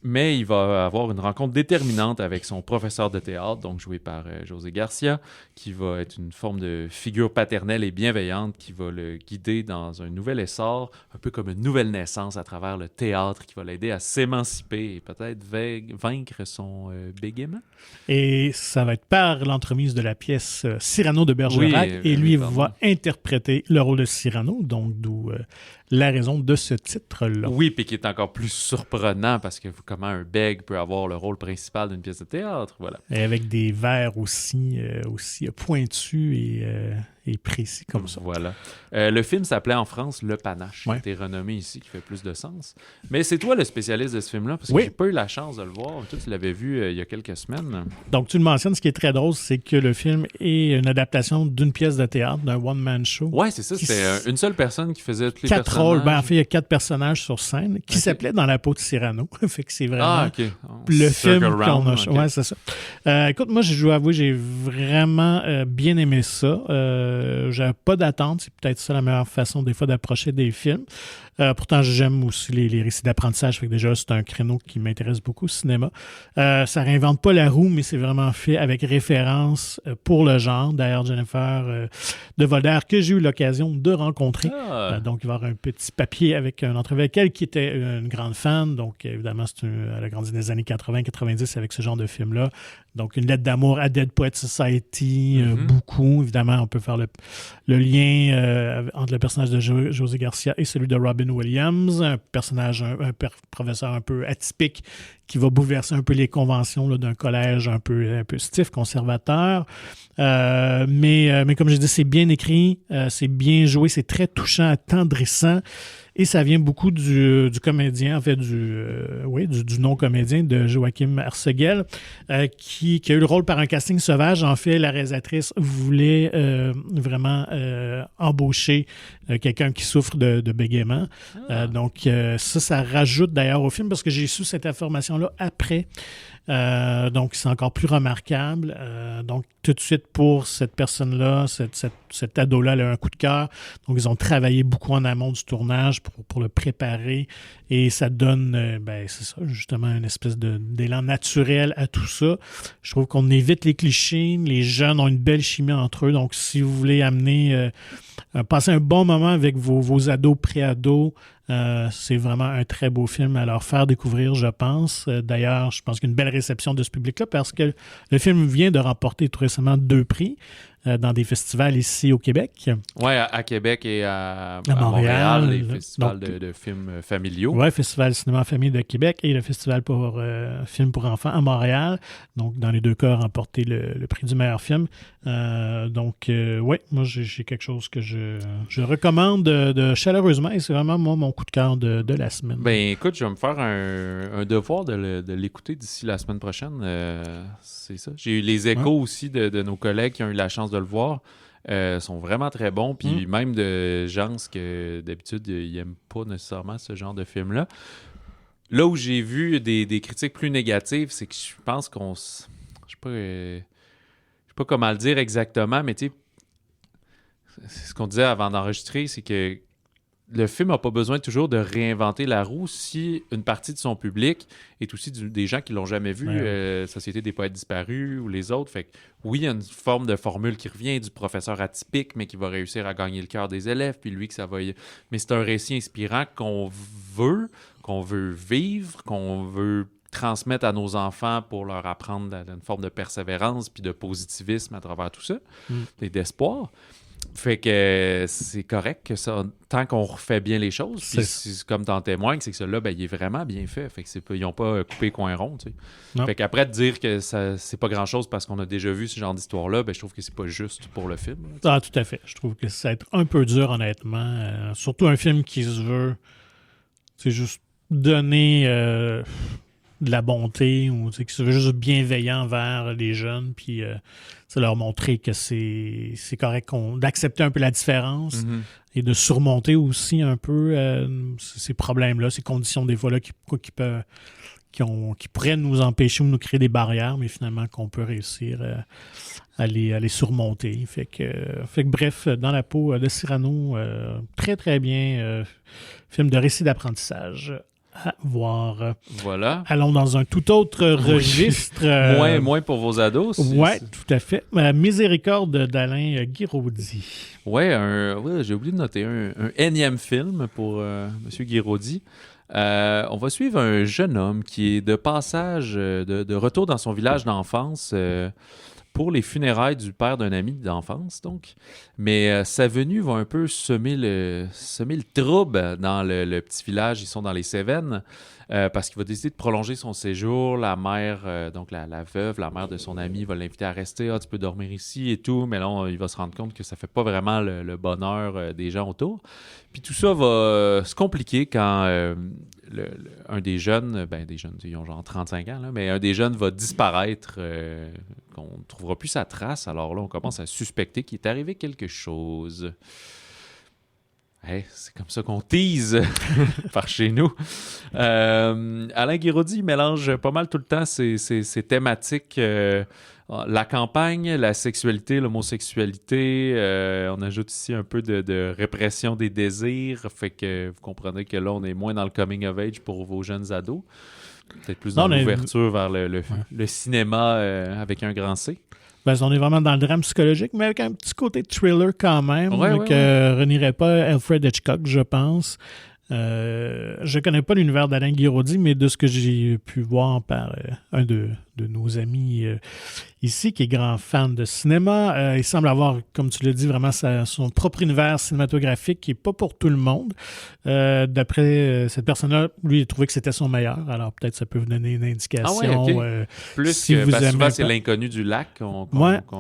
Mais il va avoir une rencontre déterminante avec son professeur de théâtre, donc joué par José Garcia, qui va être une forme de figure paternelle et bienveillante qui va le guider dans un nouvel essor, un peu comme une nouvelle naissance à travers le théâtre, qui va l'aider à s'émanciper et peut-être vaincre son bégaiement. Et ça va être par l'entremise de la pièce Cyrano de Bergerac, et lui va interpréter le rôle de Cyrano, donc d'où la raison de ce titre-là. Oui, puis qui est encore plus surprenant parce que comment un bègue peut avoir le rôle principal d'une pièce de théâtre, voilà. Et avec des vers aussi pointus et précis comme ça. Voilà. Le film s'appelait en France Le Panache, qui a été renommé ici, qui fait plus de sens. Mais c'est toi le spécialiste de ce film-là, parce que j'ai pas eu la chance de le voir. Toi, tu l'avais vu il y a quelques semaines. Donc, tu le mentionnes, ce qui est très drôle, c'est que le film est une adaptation d'une pièce de théâtre, d'un one-man show. Ouais, c'est ça. C'était une seule personne qui faisait tous les 4 personnages. rôles. Ben, en fait, il y a 4 personnages sur scène qui s'appelaient Dans la peau de Cyrano. Fait que c'est vraiment le film qu'on a. Ouais, c'est ça. Écoute, moi, je dois avouer, j'ai vraiment bien aimé ça. J'avais pas d'attente. C'est peut-être ça la meilleure façon, des fois, d'approcher des films. Pourtant, j'aime aussi les récits d'apprentissage. Fait que déjà, c'est un créneau qui m'intéresse beaucoup, le cinéma. Ça réinvente pas la roue, mais c'est vraiment fait avec référence pour le genre. D'ailleurs, Jennifer de Volder, que j'ai eu l'occasion de rencontrer. Donc, il va y avoir un petit papier avec un entrevue avec elle qui était une grande fan. Donc, évidemment, elle a grandi dans les années 80-90 avec ce genre de film-là. Donc, une lettre d'amour à Dead Poets Society, beaucoup. Évidemment, on peut faire le lien entre le personnage de José Garcia et celui de Robin Williams, un personnage, un professeur un peu atypique qui va bouleverser un peu les conventions là, d'un collège un peu stiff, conservateur. Mais comme je dis, c'est bien écrit, c'est bien joué, c'est très touchant, attendrissant. Et ça vient beaucoup du comédien, en fait, du non-comédien de Joachim Arséguel, qui a eu le rôle par un casting sauvage. En fait, la réalisatrice voulait vraiment embaucher quelqu'un qui souffre de bégaiement. Donc, ça rajoute d'ailleurs au film, parce que j'ai su cette information-là après. Donc, c'est encore plus remarquable. Donc, tout de suite, pour cette personne-là, cet ado-là, elle a un coup de cœur. Donc, ils ont travaillé beaucoup en amont du tournage pour le préparer. Et ça donne, c'est ça, justement, une espèce d'élan naturel à tout ça. Je trouve qu'on évite les clichés. Les jeunes ont une belle chimie entre eux. Donc, si vous voulez passer un bon moment avec vos ados, pré-ados, c'est vraiment un très beau film à leur faire découvrir, je pense. D'ailleurs, je pense qu'il y a une belle réception de ce public-là parce que le film vient de remporter tout récemment 2 prix dans des festivals ici au Québec. Oui, à Québec et à Montréal, les festivals de films familiaux. Oui, Festival Cinéma Famille de Québec et le Festival pour films pour enfants à Montréal. Donc, dans les 2 cas, remporté le prix du meilleur film. Oui, moi, j'ai quelque chose que je recommande chaleureusement et c'est vraiment, moi, mon coup de cœur de la semaine. Ben, écoute, je vais me faire un devoir de l'écouter d'ici la semaine prochaine. C'est ça. J'ai eu les échos aussi de nos collègues qui ont eu la chance de le voir. Sont vraiment très bons. Puis même de gens que d'habitude, ils n'aiment pas nécessairement ce genre de film-là. Là où j'ai vu des critiques plus négatives, c'est que je pense qu'on... Je sais pas comment le dire exactement, mais tu sais, c'est ce qu'on disait avant d'enregistrer, c'est que le film n'a pas besoin toujours de réinventer la roue si une partie de son public est aussi des gens qui l'ont jamais vu, Société des poètes disparus ou les autres. Fait que oui, il y a une forme de formule qui revient du professeur atypique, mais qui va réussir à gagner le cœur des élèves, puis lui, que ça va... Mais c'est un récit inspirant qu'on veut vivre, qu'on veut transmettre à nos enfants pour leur apprendre une forme de persévérance puis de positivisme à travers tout ça, et d'espoir. Fait que c'est correct que ça, tant qu'on refait bien les choses, puis comme t'en témoignes, c'est que celui-là, il est vraiment bien fait. Fait que ils n'ont pas coupé coin rond, tu sais. Fait qu'après, de dire que c'est pas grand-chose parce qu'on a déjà vu ce genre d'histoire-là, je trouve que c'est pas juste pour le film. Ah, tout à fait. Je trouve que ça va être un peu dur, honnêtement. Surtout un film qui se veut, c'est juste donner... de la bonté ou qui se veut juste bienveillant envers les jeunes, puis leur montrer que c'est correct d'accepter un peu la différence et de surmonter aussi un peu ces problèmes-là, ces conditions des fois-là qui pourraient nous empêcher ou nous créer des barrières, mais finalement qu'on peut réussir à les surmonter. Fait que bref, dans la peau de Cyrano, très très bien, film de récit d'apprentissage à voir. Voilà. Allons dans un tout autre registre. Moins pour vos ados. Oui, tout à fait. Miséricorde d'Alain Guiraudy. Oui, j'ai oublié de noter un énième film pour M. Guiraudy. On va suivre un jeune homme qui est de passage, de retour dans son village d'enfance pour les funérailles du père d'un ami d'enfance, donc. Mais sa venue va un peu semer le trouble dans le petit village. Ils sont dans les Cévennes parce qu'il va décider de prolonger son séjour. La mère, donc la veuve, la mère de son ami, va l'inviter à rester. « Ah, tu peux dormir ici et tout. » Mais là, il va se rendre compte que ça fait pas vraiment le bonheur des gens autour. Puis tout ça va se compliquer quand un des jeunes, ils ont genre 35 ans, là, mais un des jeunes va disparaître, qu'on ne trouvera plus sa trace. Alors là, on commence à suspecter qu'il est arrivé quelque chose. C'est comme ça qu'on tease par chez nous. Alain Guiraudy mélange pas mal tout le temps ces thématiques. La campagne, la sexualité, l'homosexualité. On ajoute ici un peu de répression des désirs. Fait que vous comprenez que là, on est moins dans le coming of age pour vos jeunes ados. Peut-être plus dans l'ouverture vers le cinéma avec un grand C. On est vraiment dans le drame psychologique, mais avec un petit côté thriller quand même, que renierait pas Alfred Hitchcock, je pense. Je connais pas l'univers d'Alain Guiraudy, mais de ce que j'ai pu voir par un de nos amis ici, qui est grand fan de cinéma, il semble avoir, comme tu l'as dit, vraiment son propre univers cinématographique qui n'est pas pour tout le monde. D'après cette personne-là, lui, il trouvait que c'était son meilleur. Alors peut-être ça peut vous donner une indication. Ah ouais, okay. Plus si que vous aimez souvent, c'est l'inconnu du lac qu'on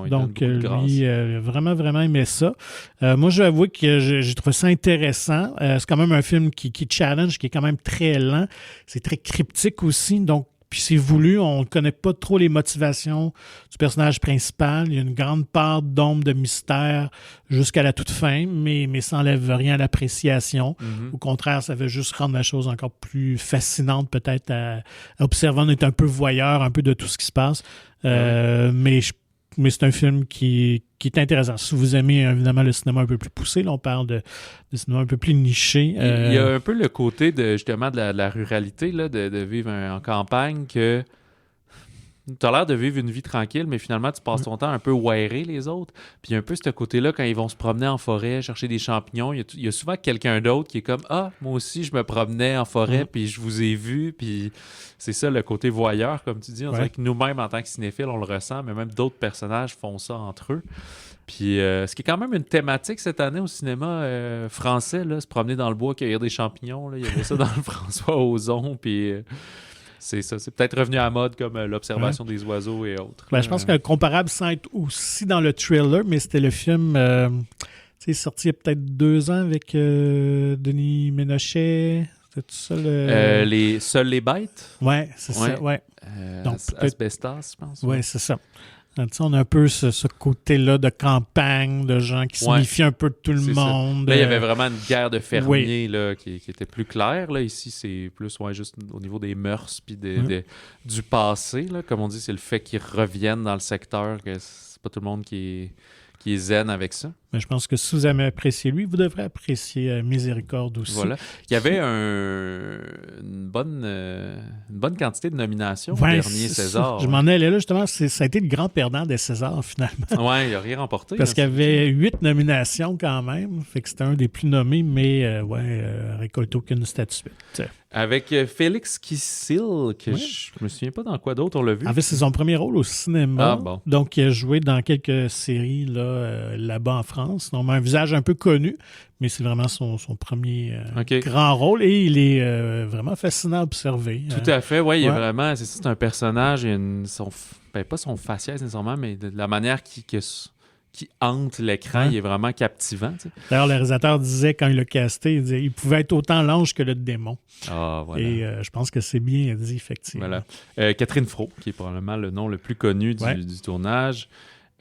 donc lui, vraiment, vraiment aimait ça. Moi, je vais avouer que j'ai trouvé ça intéressant. C'est quand même un film qui challenge, qui est quand même très lent. C'est très cryptique aussi, donc puis c'est voulu, on ne connaît pas trop les motivations du personnage principal. Il y a une grande part d'ombre, de mystère jusqu'à la toute fin, mais ça n'enlève rien à l'appréciation. Mm-hmm. Au contraire, ça veut juste rendre la chose encore plus fascinante peut-être à observer. On est un peu voyeur, un peu de tout ce qui se passe. Mais c'est un film qui est intéressant. Si vous aimez évidemment le cinéma un peu plus poussé, là, on parle de cinéma un peu plus niché. Il y a un peu le côté justement de la ruralité, là, de vivre en campagne, que tu as l'air de vivre une vie tranquille, mais finalement, tu passes ton temps un peu wirer les autres. Puis il y a un peu ce côté-là, quand ils vont se promener en forêt, chercher des champignons, il y a souvent quelqu'un d'autre qui est comme « Ah, moi aussi, je me promenais en forêt, puis je vous ai vu. » Puis c'est ça, le côté voyeur, comme tu dis. On dirait que nous-mêmes, en tant que cinéphiles, on le ressent, mais même d'autres personnages font ça entre eux. Puis ce qui est quand même une thématique cette année au cinéma français, là, se promener dans le bois, cueillir des champignons. Là. Il y avait ça dans le François Ozon, puis... c'est ça. C'est peut-être revenu à la mode comme l'observation des oiseaux et autres. Je pense qu'un comparable sans être aussi dans le thriller, mais c'était le film sorti il y a peut-être 2 ans avec Denis Ménochet. C'était tout ça Seuls les bêtes? Oui, c'est ça. Ouais. Donc, Asbestas, je pense. Oui, c'est ça. On a un peu ce côté-là de campagne, de gens qui se méfient un peu de tout le monde. Là, il y avait vraiment une guerre de fermiers là, qui était plus claire. Là. Ici, c'est plus juste au niveau des mœurs puis du passé. Là. Comme on dit, c'est le fait qu'ils reviennent dans le secteur, que c'est pas tout le monde qui est zen avec ça. Mais je pense que si vous avez apprécié lui, vous devrez apprécier Miséricorde aussi. Voilà. Il y avait une bonne quantité de nominations au dernier César. Je m'en allais là, justement. Ça a été le grand perdant des Césars, finalement. Oui, il n'a rien remporté. Parce qu'il y avait 8 nominations quand même. Fait que c'était un des plus nommés, mais récolte aucune statuette. Avec Félix Kissel, que je me souviens pas dans quoi d'autre on l'a vu. En fait, c'est son premier rôle au cinéma. Ah, bon. Donc, il a joué dans quelques séries là-bas en France. Donc, un visage un peu connu, mais c'est vraiment son premier grand rôle. Et il est vraiment fascinant à observer. Tout à fait, oui. Il est vraiment... C'est un personnage, pas son faciès nécessairement, mais de la manière qu'il qui hante l'écran. Ouais. Il est vraiment captivant. Tu sais. D'ailleurs, le réalisateur disait, quand il l'a casté, il disait il pouvait être autant l'ange que le démon. Ah, voilà. Et je pense que c'est bien dit, effectivement. Voilà. Catherine Fro, qui est probablement le nom le plus connu du tournage.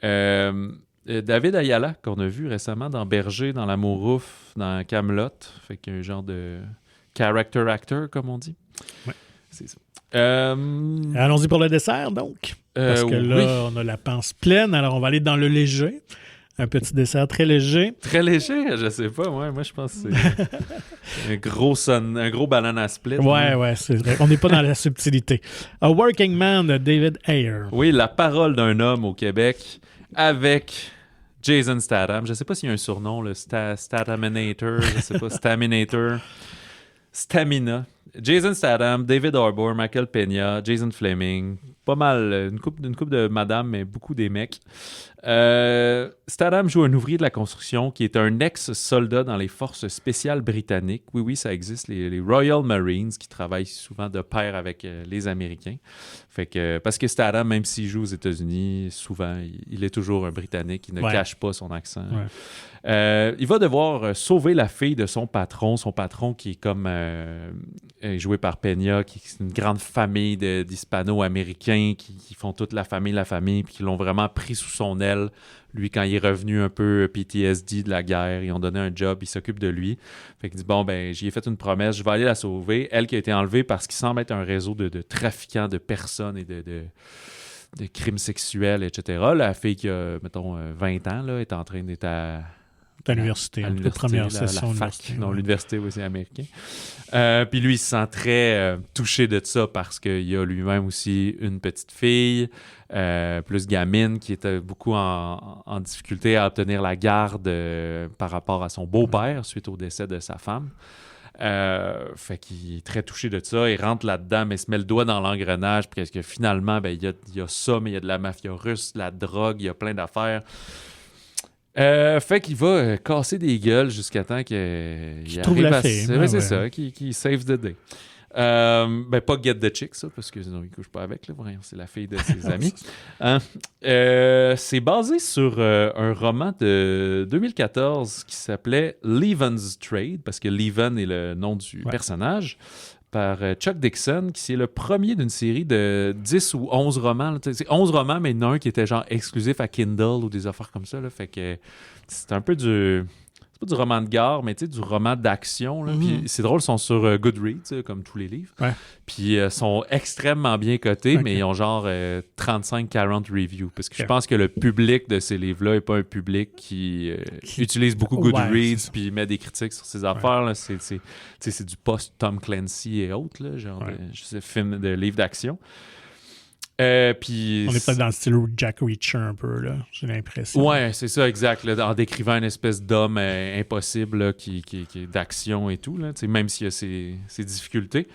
David Ayala, qu'on a vu récemment dans Berger, dans L'Amour ouf, dans Kaamelott. Fait qu'il y a un genre de character actor, comme on dit. Ouais. C'est ça. Allons-y pour le dessert, donc. Parce que là, on a la panse pleine. Alors, on va aller dans le léger. Un petit dessert très léger. Très léger, je sais pas. Moi je pense que c'est un gros banana split. Ouais, c'est vrai. On n'est pas dans la subtilité. A Working Man de David Ayer. Oui, la parole d'un homme au Québec avec Jason Statham. Je sais pas s'il y a un surnom, le Stataminator, je sais pas, Staminator, Stamina. Jason Statham, David Harbour, Michael Peña, Jason Fleming, pas mal, une couple de madame, mais beaucoup des mecs. Statham joue un ouvrier de la construction qui est un ex-soldat dans les forces spéciales britanniques. Oui, ça existe, les Royal Marines, qui travaillent souvent de pair avec les Américains. Fait que, parce que Statham, même s'il joue aux États-Unis, souvent, il est toujours un Britannique, il ne cache pas son accent. Ouais. Il va devoir sauver la fille de son patron qui est comme joué par Peña, qui est une grande famille d'Hispano-Américains qui font toute la famille, puis qui l'ont vraiment pris sous son aile. Lui, quand il est revenu un peu PTSD de la guerre, ils ont donné un job, il s'occupe de lui. Fait qu'il dit, bon, ben, j'y ai fait une promesse, je vais aller la sauver. Elle qui a été enlevée parce qu'il semble être un réseau de trafiquants de personnes et de crimes sexuels, etc. La fille qui a, mettons, 20 ans, là, est en train d'être à l'université, la première session de fac. Non, l'université, oui, c'est américain. Puis lui, il se sent très touché de ça parce qu'il a lui-même aussi une petite fille, plus gamine, qui était beaucoup en difficulté à obtenir la garde par rapport à son beau-père suite au décès de sa femme. Fait qu'il est très touché de ça, il rentre là-dedans, mais il se met le doigt dans l'engrenage, parce que finalement, ben, il y a ça, mais il y a de la mafia russe, de la drogue, il y a plein d'affaires. Fait qu'il va casser des gueules jusqu'à temps qu'il trouve la fille. C'est ça, qu'il save the day. Ben, pas get the chick, ça, parce que sinon il couche pas avec, là, vraiment, c'est la fille de ses amis. C'est basé sur un roman de 2014 qui s'appelait Leaven's Trade, parce que Leven est le nom du personnage, par Chuck Dixon, qui c'est le premier d'une série de 10 ou 11 romans. C'est 11 romans, mais il y en a un qui était genre exclusif à Kindle ou des affaires comme ça. Là, fait que c'est un peu c'est pas du roman de gare, mais du roman d'action. Puis c'est drôle, ils sont sur Goodreads, comme tous les livres. Ouais. Puis ils sont extrêmement bien cotés, mais ils ont genre 35-40 reviews. Parce que je pense que le public de ces livres-là n'est pas un public qui utilise beaucoup Goodreads puis met des critiques sur ces affaires. Là. C'est du post-Tom Clancy et autres, là, genre de livres d'action. Puis on est peut-être dans le style Jack Reacher un peu, là, j'ai l'impression. Ouais, c'est ça, exact. Là, en décrivant une espèce d'homme impossible là, qui est d'action et tout, là, même s'il y a ses difficultés.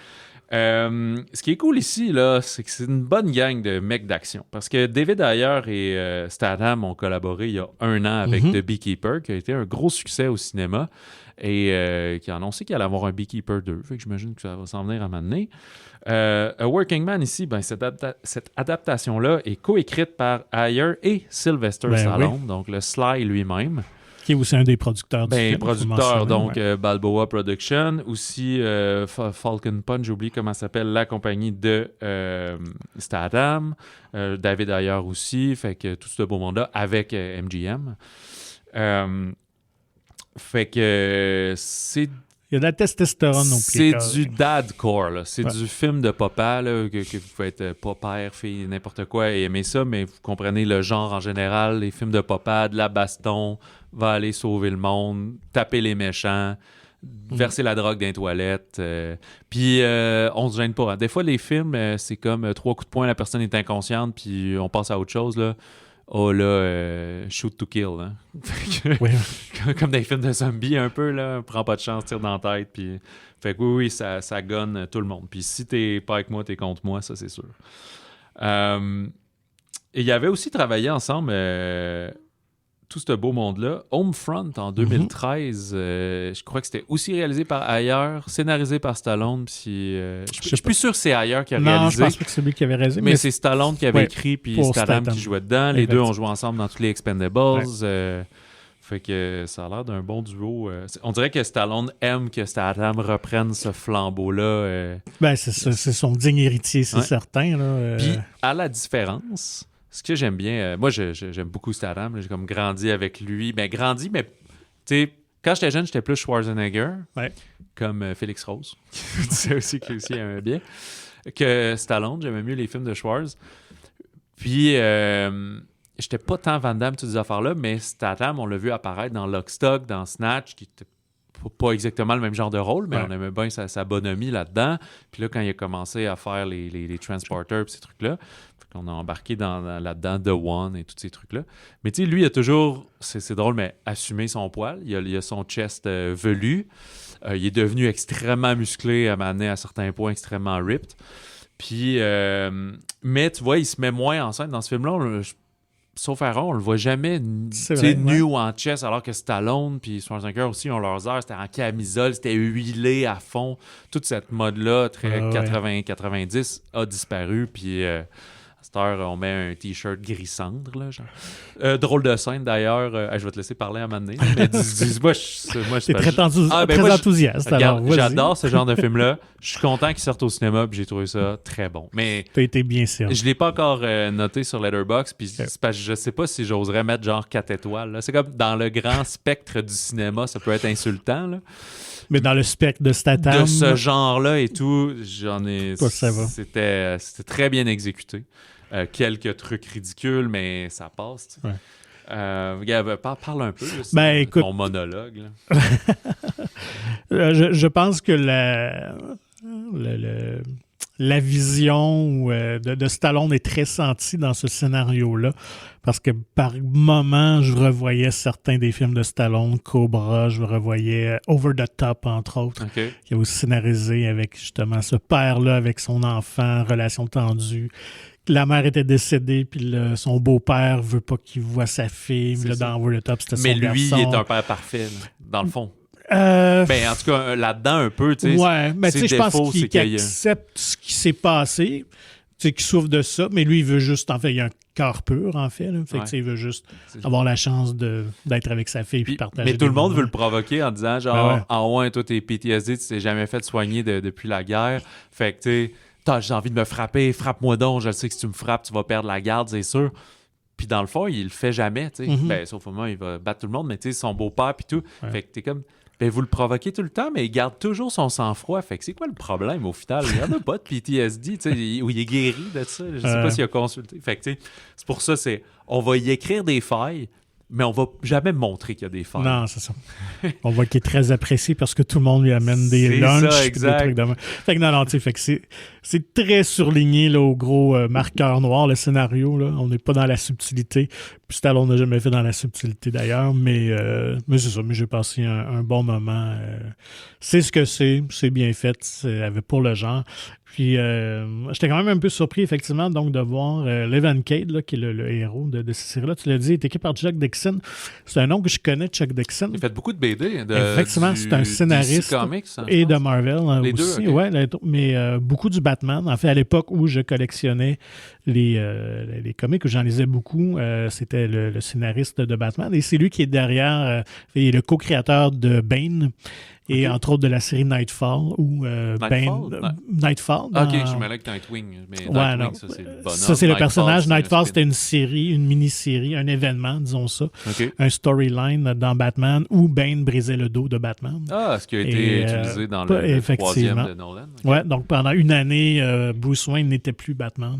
Ce qui est cool ici, là, c'est que c'est une bonne gang de mecs d'action. Parce que David Ayer et Statham ont collaboré il y a 1 an avec The Beekeeper, qui a été un gros succès au cinéma et qui a annoncé qu'il allait avoir un Beekeeper 2. Fait que j'imagine que ça va s'en venir à un moment donné. A Working Man ici, ben, cette adaptation-là est coécrite par Ayer et Sylvester Stallone, donc le Sly lui-même. Qui est aussi un des producteurs du film. Producteur, donc Balboa Production. Aussi Falcon Punch, j'oublie comment s'appelle la compagnie de Statham. David Ayer aussi. Fait que tout ce beau monde-là avec MGM. Fait que c'est... Il y a de la testostérone non plus. C'est du dadcore, là. C'est du film de papa, là, que vous pouvez être père, fille, n'importe quoi et aimer ça, mais vous comprenez le genre en général. Les films de papa, de la baston, va aller sauver le monde, taper les méchants, verser la drogue dans les toilettes. Puis on se gêne pas. Des fois, les films, c'est comme 3 coups de poing, la personne est inconsciente, puis on passe à autre chose, là. Oh là, shoot to kill. Hein? Comme dans les films de zombies un peu, là, prends pas de chance, tire dans la tête. Puis... Fait que oui, ça gonne tout le monde. Puis si t'es pas avec moi, t'es contre moi, ça c'est sûr. Et il y avait aussi travaillé ensemble tout ce beau monde-là. Homefront, en 2013, je crois que c'était aussi réalisé par Ayer, scénarisé par Stallone. Puis, je suis plus sûr que c'est Ayer qui a réalisé. Non, je pense pas que c'est lui qui avait réalisé. Mais c'est Stallone qui avait écrit, puis Statham qui jouait dedans. Les deux ont joué ensemble dans tous les Expendables. Ouais. Fait que ça a l'air d'un bon duo. On dirait que Stallone aime que Statham reprenne ce flambeau-là. Ben, c'est son digne héritier, c'est certain. Puis, à la différence, ce que j'aime bien... moi, j'aime beaucoup Statham. J'ai comme grandi avec lui. Ben, mais tu sais, quand j'étais jeune, j'étais plus Schwarzenegger, comme Félix Rose. Tu sais aussi qu'il aimait bien. Que Stallone, j'aimais mieux les films de Schwarz. Puis... j'étais pas tant Van Damme, toutes ces affaires-là, mais Statham, on l'a vu apparaître dans Lock, Stock, dans Snatch, qui était pas exactement le même genre de rôle, mais on aimait bien sa bonhomie là-dedans. Puis là, quand il a commencé à faire les transporters et ces trucs-là, on a embarqué là-dedans The One et tous ces trucs-là. Mais tu sais, lui, il a toujours, c'est drôle, mais assumé son poil. Il a son chest velu. Il est devenu extrêmement musclé, à m'amener à certains points extrêmement ripped. Puis, mais tu vois, il se met moins en scène dans ce film-là. Sauf Aaron, on le voit jamais nu ou en chest, alors que Stallone puis Schwarzenegger aussi ont leurs heures. C'était en camisole, c'était huilé à fond. Toute cette mode-là, très 80-90, a disparu. Puis à cette heure, on met un T-shirt gris cendre. Là, genre. Drôle de scène, d'ailleurs. Je vais te laisser parler à un moment donné. Mais dis-moi, t'es très enthousiaste. Regarde, j'adore ce genre de film-là. Je suis content qu'il sorte au cinéma, puis j'ai trouvé ça très bon. Mais t'as été bien sûr. Je l'ai pas encore noté sur Letterboxd, puis c'est parce que je sais pas si j'oserais mettre genre 4 étoiles. Là. C'est comme dans le grand spectre du cinéma, ça peut être insultant. Là. Mais dans le spectre de Statham... De ce genre-là et tout, j'en ai... Ça va. C'était très bien exécuté. Quelques trucs ridicules, mais ça passe. Parle un peu de ton monologue. Là. Je pense que la vision de Stallone est très sentie dans ce scénario-là, parce que par moments, je revoyais certains des films de Stallone, Cobra, je revoyais Over the Top, entre autres, qui a aussi scénarisé avec justement ce père-là, avec son enfant, relation tendue. La mère était décédée, puis son beau-père veut pas qu'il voit sa fille. Là, dans Over the Top, c'était son garçon. Mais lui, il est un père parfait, là, dans le fond. Ben, en tout cas, là-dedans, un peu, tu sais. Ouais, mais tu sais, je pense qu'il accepte ce qui s'est passé, tu sais, qu'il souffre de ça, mais lui, il veut juste, en fait, il a un cœur pur, en fait, là. Fait que, tu sais, il veut juste avoir la chance d'être avec sa fille puis partager. Mais tout le monde veut le provoquer en disant, genre, toi, t'es PTSD, tu t'es jamais fait soigner depuis la guerre. Fait que, tu sais, j'ai envie de me frapper, frappe-moi donc, je sais que si tu me frappes, tu vas perdre la garde, c'est sûr. Puis dans le fond, il le fait jamais, tu sais. Ben, sauf au moment, il va battre tout le monde, mais tu sais, son beau-père puis tout. Fait que t'es comme... Ben, vous le provoquez tout le temps, mais il garde toujours son sang-froid. Fait que c'est quoi le problème au final? Il n'y en a pas de PTSD, tu sais, où il est guéri de ça. Je sais pas s'il a consulté. Fait que, tu sais, c'est pour ça, on va y écrire des failles, mais on va jamais montrer qu'il y a des failles. Non, c'est ça. On voit qu'il est très apprécié parce que tout le monde lui amène des lunchs et des trucs de même. Fait que non, tu sais, fait que c'est très surligné là, au gros marqueur noir, le scénario. Là. On n'est pas dans la subtilité. Puis Stallone n'a jamais fait dans la subtilité d'ailleurs, mais c'est ça. Mais j'ai passé un bon moment. C'est ce que c'est bien fait. C'est pour le genre. Puis, j'étais quand même un peu surpris, effectivement, donc de voir Leven Cade, là, qui est le héros de cette série-là. Tu l'as dit, il est écrit par Chuck Dixon. C'est un nom que je connais, Chuck Dixon. Il a fait beaucoup de BD. Effectivement, c'est un scénariste Comics, et de Marvel les aussi. Deux, okay. Ouais, mais beaucoup du Batman. En fait, à l'époque où je collectionnais les comics, où j'en lisais beaucoup, c'était le scénariste de Batman. Et c'est lui qui est derrière, il est le co-créateur de Bane. Et entre autres de la série Nightfall ou Nightfall. OK, je me avec Nightwing. Mais Nightwing, ça, c'est le bonhomme. Ça, c'est le personnage. Nightfall, c'était une série, une mini-série, un événement, disons ça. Un storyline dans Batman où Bane brisait le dos de Batman. Ah, ce qui a été utilisé dans le troisième de Nolan. Ouais, donc pendant une année, Bruce Wayne n'était plus Batman.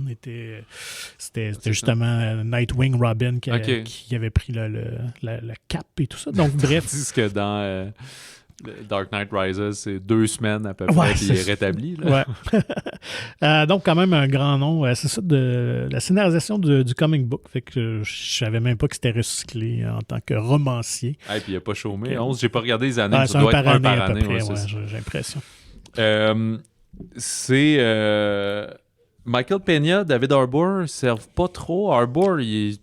C'était justement Nightwing Robin qui avait pris la cape et tout ça. Donc, bref. C'est que dans... Dark Knight Rises, c'est 2 semaines à peu près, puis il est rétabli. Là. Ouais. Donc, quand même, un grand nom. C'est ça, de la scénarisation du comic book. Fait que je savais même pas que c'était recyclé en tant que romancier. Et puis, il n'a pas chômé. 11, j'ai pas regardé les années, mais ça doit être un par année. J'ai l'impression. C'est Michael Peña, David Harbour, ne servent pas trop. Harbour, il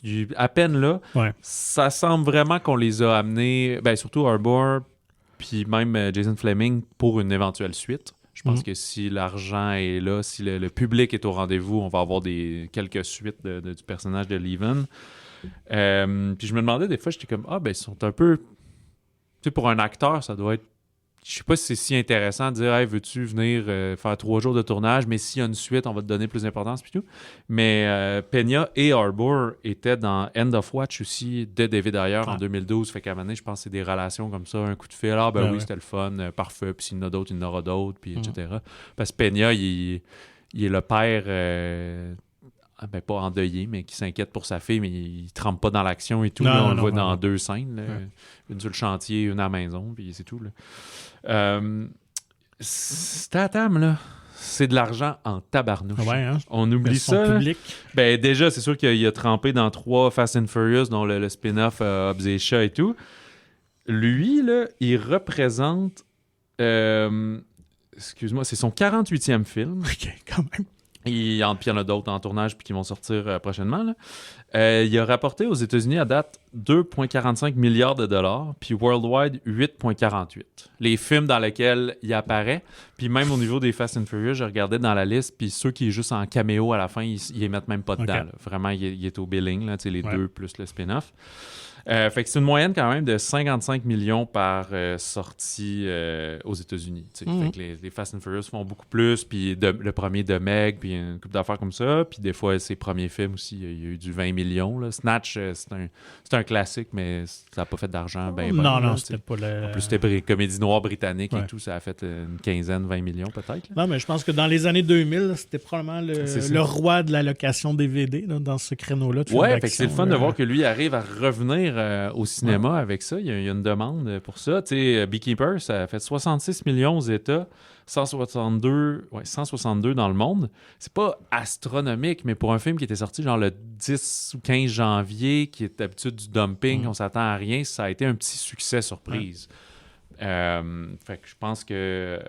Puis à peine là, ça semble vraiment qu'on les a amenés, surtout Harbour, puis même Jason Fleming, pour une éventuelle suite. Je pense que si l'argent est là, si le public est au rendez-vous, on va avoir quelques suites du personnage de Leven. Puis je me demandais des fois, j'étais comme, ils sont un peu... Tu sais, pour un acteur, ça doit être... Je sais pas si c'est si intéressant de dire « Hey, veux-tu venir faire 3 jours de tournage, mais s'il y a une suite, on va te donner plus d'importance. » puis tout. Mais Peña et Harbour étaient dans End of Watch aussi, de David Ayer en 2012. Fait qu'à un moment donné, je pense que c'est des relations comme ça, un coup de fil. Oui, c'était le fun, parfait. Puis s'il y en a d'autres, il y en aura d'autres, puis etc. Parce que Peña, il est le père... pas endeuillé, mais qui s'inquiète pour sa fille, mais il trempe pas dans l'action et tout. On le voit dans 2 scènes. Là. Une sur le chantier, une à la maison, puis c'est tout. Là. Statham, là, c'est de l'argent en tabarnouche. On oublie ça. Déjà, c'est sûr qu'il a trempé dans 3 Fast and Furious, dont le spin-off Hobbs et Shaw et tout. Lui, là, il représente... excuse-moi, c'est son 48e film. OK, quand même. Puis il y en a d'autres en tournage puis qui vont sortir prochainement. Là. Il a rapporté aux États-Unis à date 2,45 milliards de dollars, puis worldwide 8,48. Les films dans lesquels il apparaît, puis même au niveau des Fast and Furious, je regardais dans la liste, puis ceux qui sont juste en caméo à la fin, ils les mettent même pas dedans. Là. Vraiment, il est au billing, là, les 2 plus le spin-off. Fait que c'est une moyenne quand même de 55 millions par sortie aux États-Unis. Fait que les Fast and Furious font beaucoup plus, puis le premier de Meg, puis une couple d'affaires comme ça, puis des fois ses premiers films aussi, il y a eu du 20 millions. Là. Snatch, c'est un classique, mais ça n'a pas fait d'argent. Non, c'était pas le... En plus, c'était comédie noire britannique et tout, ça a fait une quinzaine, 20 millions peut-être. Là. Non, mais je pense que dans les années 2000, c'était probablement le roi de la location DVD là, dans ce créneau-là. Ouais, fait que c'est le fun de voir que lui arrive à revenir au cinéma avec ça. Il y a une demande pour ça. Tu sais, Beekeeper, ça a fait 66 millions aux États, 162 dans le monde. C'est pas astronomique, mais pour un film qui était sorti genre le 10 ou 15 janvier, qui est d'habitude du dumping, on s'attend à rien, ça a été un petit succès surprise. Fait que je pense que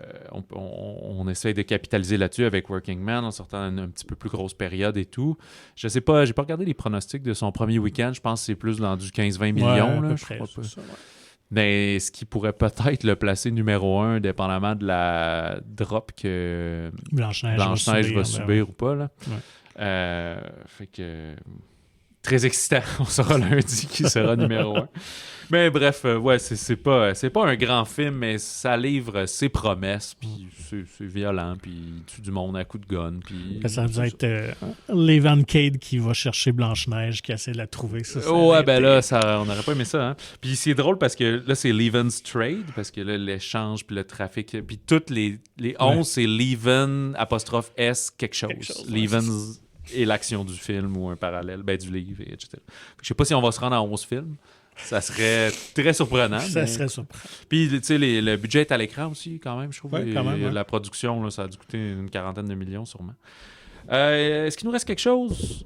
on essaye de capitaliser là-dessus avec Working Man en sortant un petit peu plus grosse période et tout. Je sais pas, j'ai pas regardé les pronostics de son premier week-end. Je pense que c'est plus dans du 15-20 millions. Là, je crois pas. Ça, mais ce qui pourrait peut-être le placer numéro 1, dépendamment de la drop que Blanche-Neige va subir ou pas. Là. Fait que très excitant. On saura lundi qui sera numéro 1. Mais bref, c'est pas un grand film, mais ça livre ses promesses, puis c'est violent, puis il tue du monde à coups de gun. Puis ça va être Levan Cade qui va chercher Blanche-Neige, qui essaie de la trouver. Ça là, on n'aurait pas aimé ça. Hein? Puis c'est drôle parce que là, c'est Levan's Trade, parce que là, l'échange, puis le trafic, puis toutes les 11, c'est Leven, '(S) quelque chose. Levan's et l'action du film ou un parallèle, du livre, etc. Je sais pas si on va se rendre à 11 films. Ça serait très surprenant. Ça serait surprenant. Puis, tu sais, le budget est à l'écran aussi, quand même, je trouve. Ouais, quand même, la production, là, ça a dû coûter une 40aine de millions, sûrement. Est-ce qu'il nous reste quelque chose?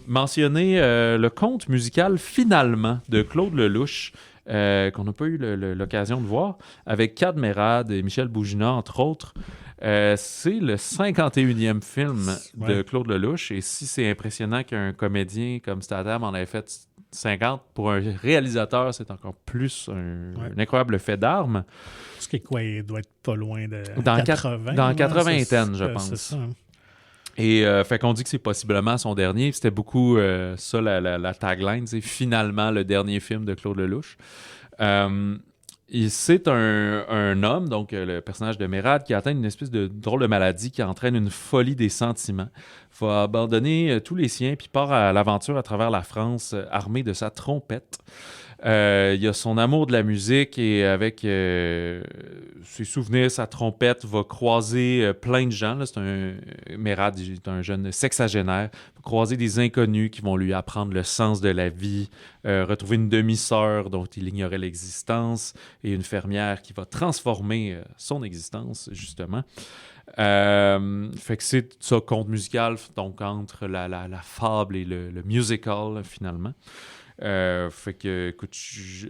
Mentionner le conte musical « Finalement » de Claude Lelouch, qu'on n'a pas eu l'occasion de voir, avec Kad Merad et Michel Bougina, entre autres. C'est le 51e film de Claude Lelouch, et si c'est impressionnant qu'un comédien comme Statham en ait fait 50, pour un réalisateur, c'est encore plus un incroyable fait d'armes. Parce que il doit être pas loin de dans 80. Dans 80, je pense. C'est ça. Et fait qu'on dit que c'est possiblement son dernier. C'était beaucoup ça, la tagline, c'est finalement le dernier film de Claude Lelouch. C'est un homme, donc le personnage de Merad, qui atteint une espèce de drôle de maladie qui entraîne une folie des sentiments. Il va abandonner tous les siens puis part à l'aventure à travers la France armé de sa trompette. Il y a son amour de la musique et avec ses souvenirs, sa trompette va croiser plein de gens. Là, Merad est un jeune sexagénaire. Il va croiser des inconnus qui vont lui apprendre le sens de la vie, retrouver une demi-sœur dont il ignorait l'existence et une fermière qui va transformer son existence, justement. Fait que c'est ça, conte musical, donc entre la fable et le musical, finalement. Fait que, écoute,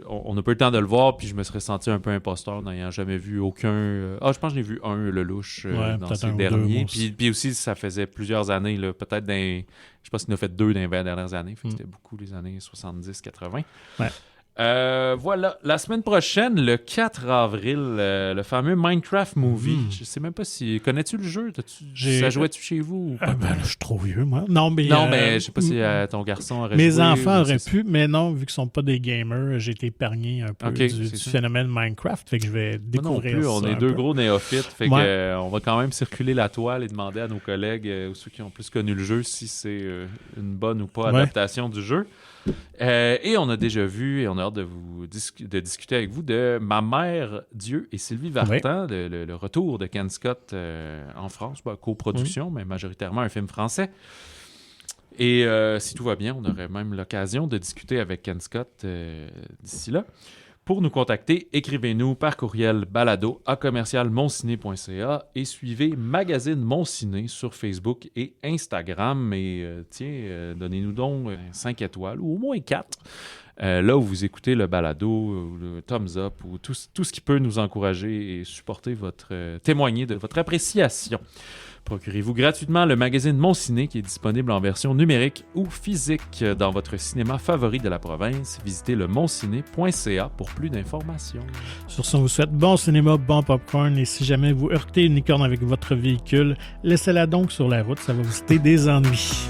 on n'a pas eu le temps de le voir, puis je me serais senti un peu imposteur n'ayant jamais vu aucun... je pense que j'en ai vu un, le louche, dans ces derniers. Puis aussi, ça faisait plusieurs années, là, peut-être je pense qu'il en a fait 2 dans les 20 dernières années. Fait que c'était beaucoup les années 70-80. Ouais. Voilà, la semaine prochaine, le 4 avril, le fameux Minecraft Movie. Je sais même pas si... Connais-tu le jeu? Ça jouait-tu chez vous? Ou pas? Je suis trop vieux, moi. Non, mais je sais pas si ton garçon aurait joué. Mes enfants auraient pu, mais non, vu qu'ils sont pas des gamers, j'ai été épargné un peu du phénomène Minecraft, fait que je vais découvrir ça. On est deux gros néophytes, fait que on va quand même circuler la toile et demander à nos collègues ou ceux qui ont plus connu le jeu si c'est une bonne ou pas adaptation du jeu. Et on a déjà vu, et on a hâte de discuter avec vous de Ma mère, Dieu et Sylvie Vartan, le retour de Ken Scott en France, coproduction, mais majoritairement un film français. Et si tout va bien, on aurait même l'occasion de discuter avec Ken Scott d'ici là. Pour nous contacter, écrivez-nous par courriel balado@commercialmonciné.ca et suivez Magazine Mon Ciné sur Facebook et Instagram. Et donnez-nous donc 5 étoiles ou au moins 4. Là où vous écoutez le balado, ou le thumbs up, ou tout ce qui peut nous encourager et supporter témoigner de votre appréciation. Procurez-vous gratuitement le magazine Mon Ciné qui est disponible en version numérique ou physique dans votre cinéma favori de la province. Visitez le monciné.ca pour plus d'informations. Sur ce, on vous souhaite bon cinéma, bon popcorn et si jamais vous heurtez une licorne avec votre véhicule, laissez-la donc sur la route, ça va vous citer des ennuis.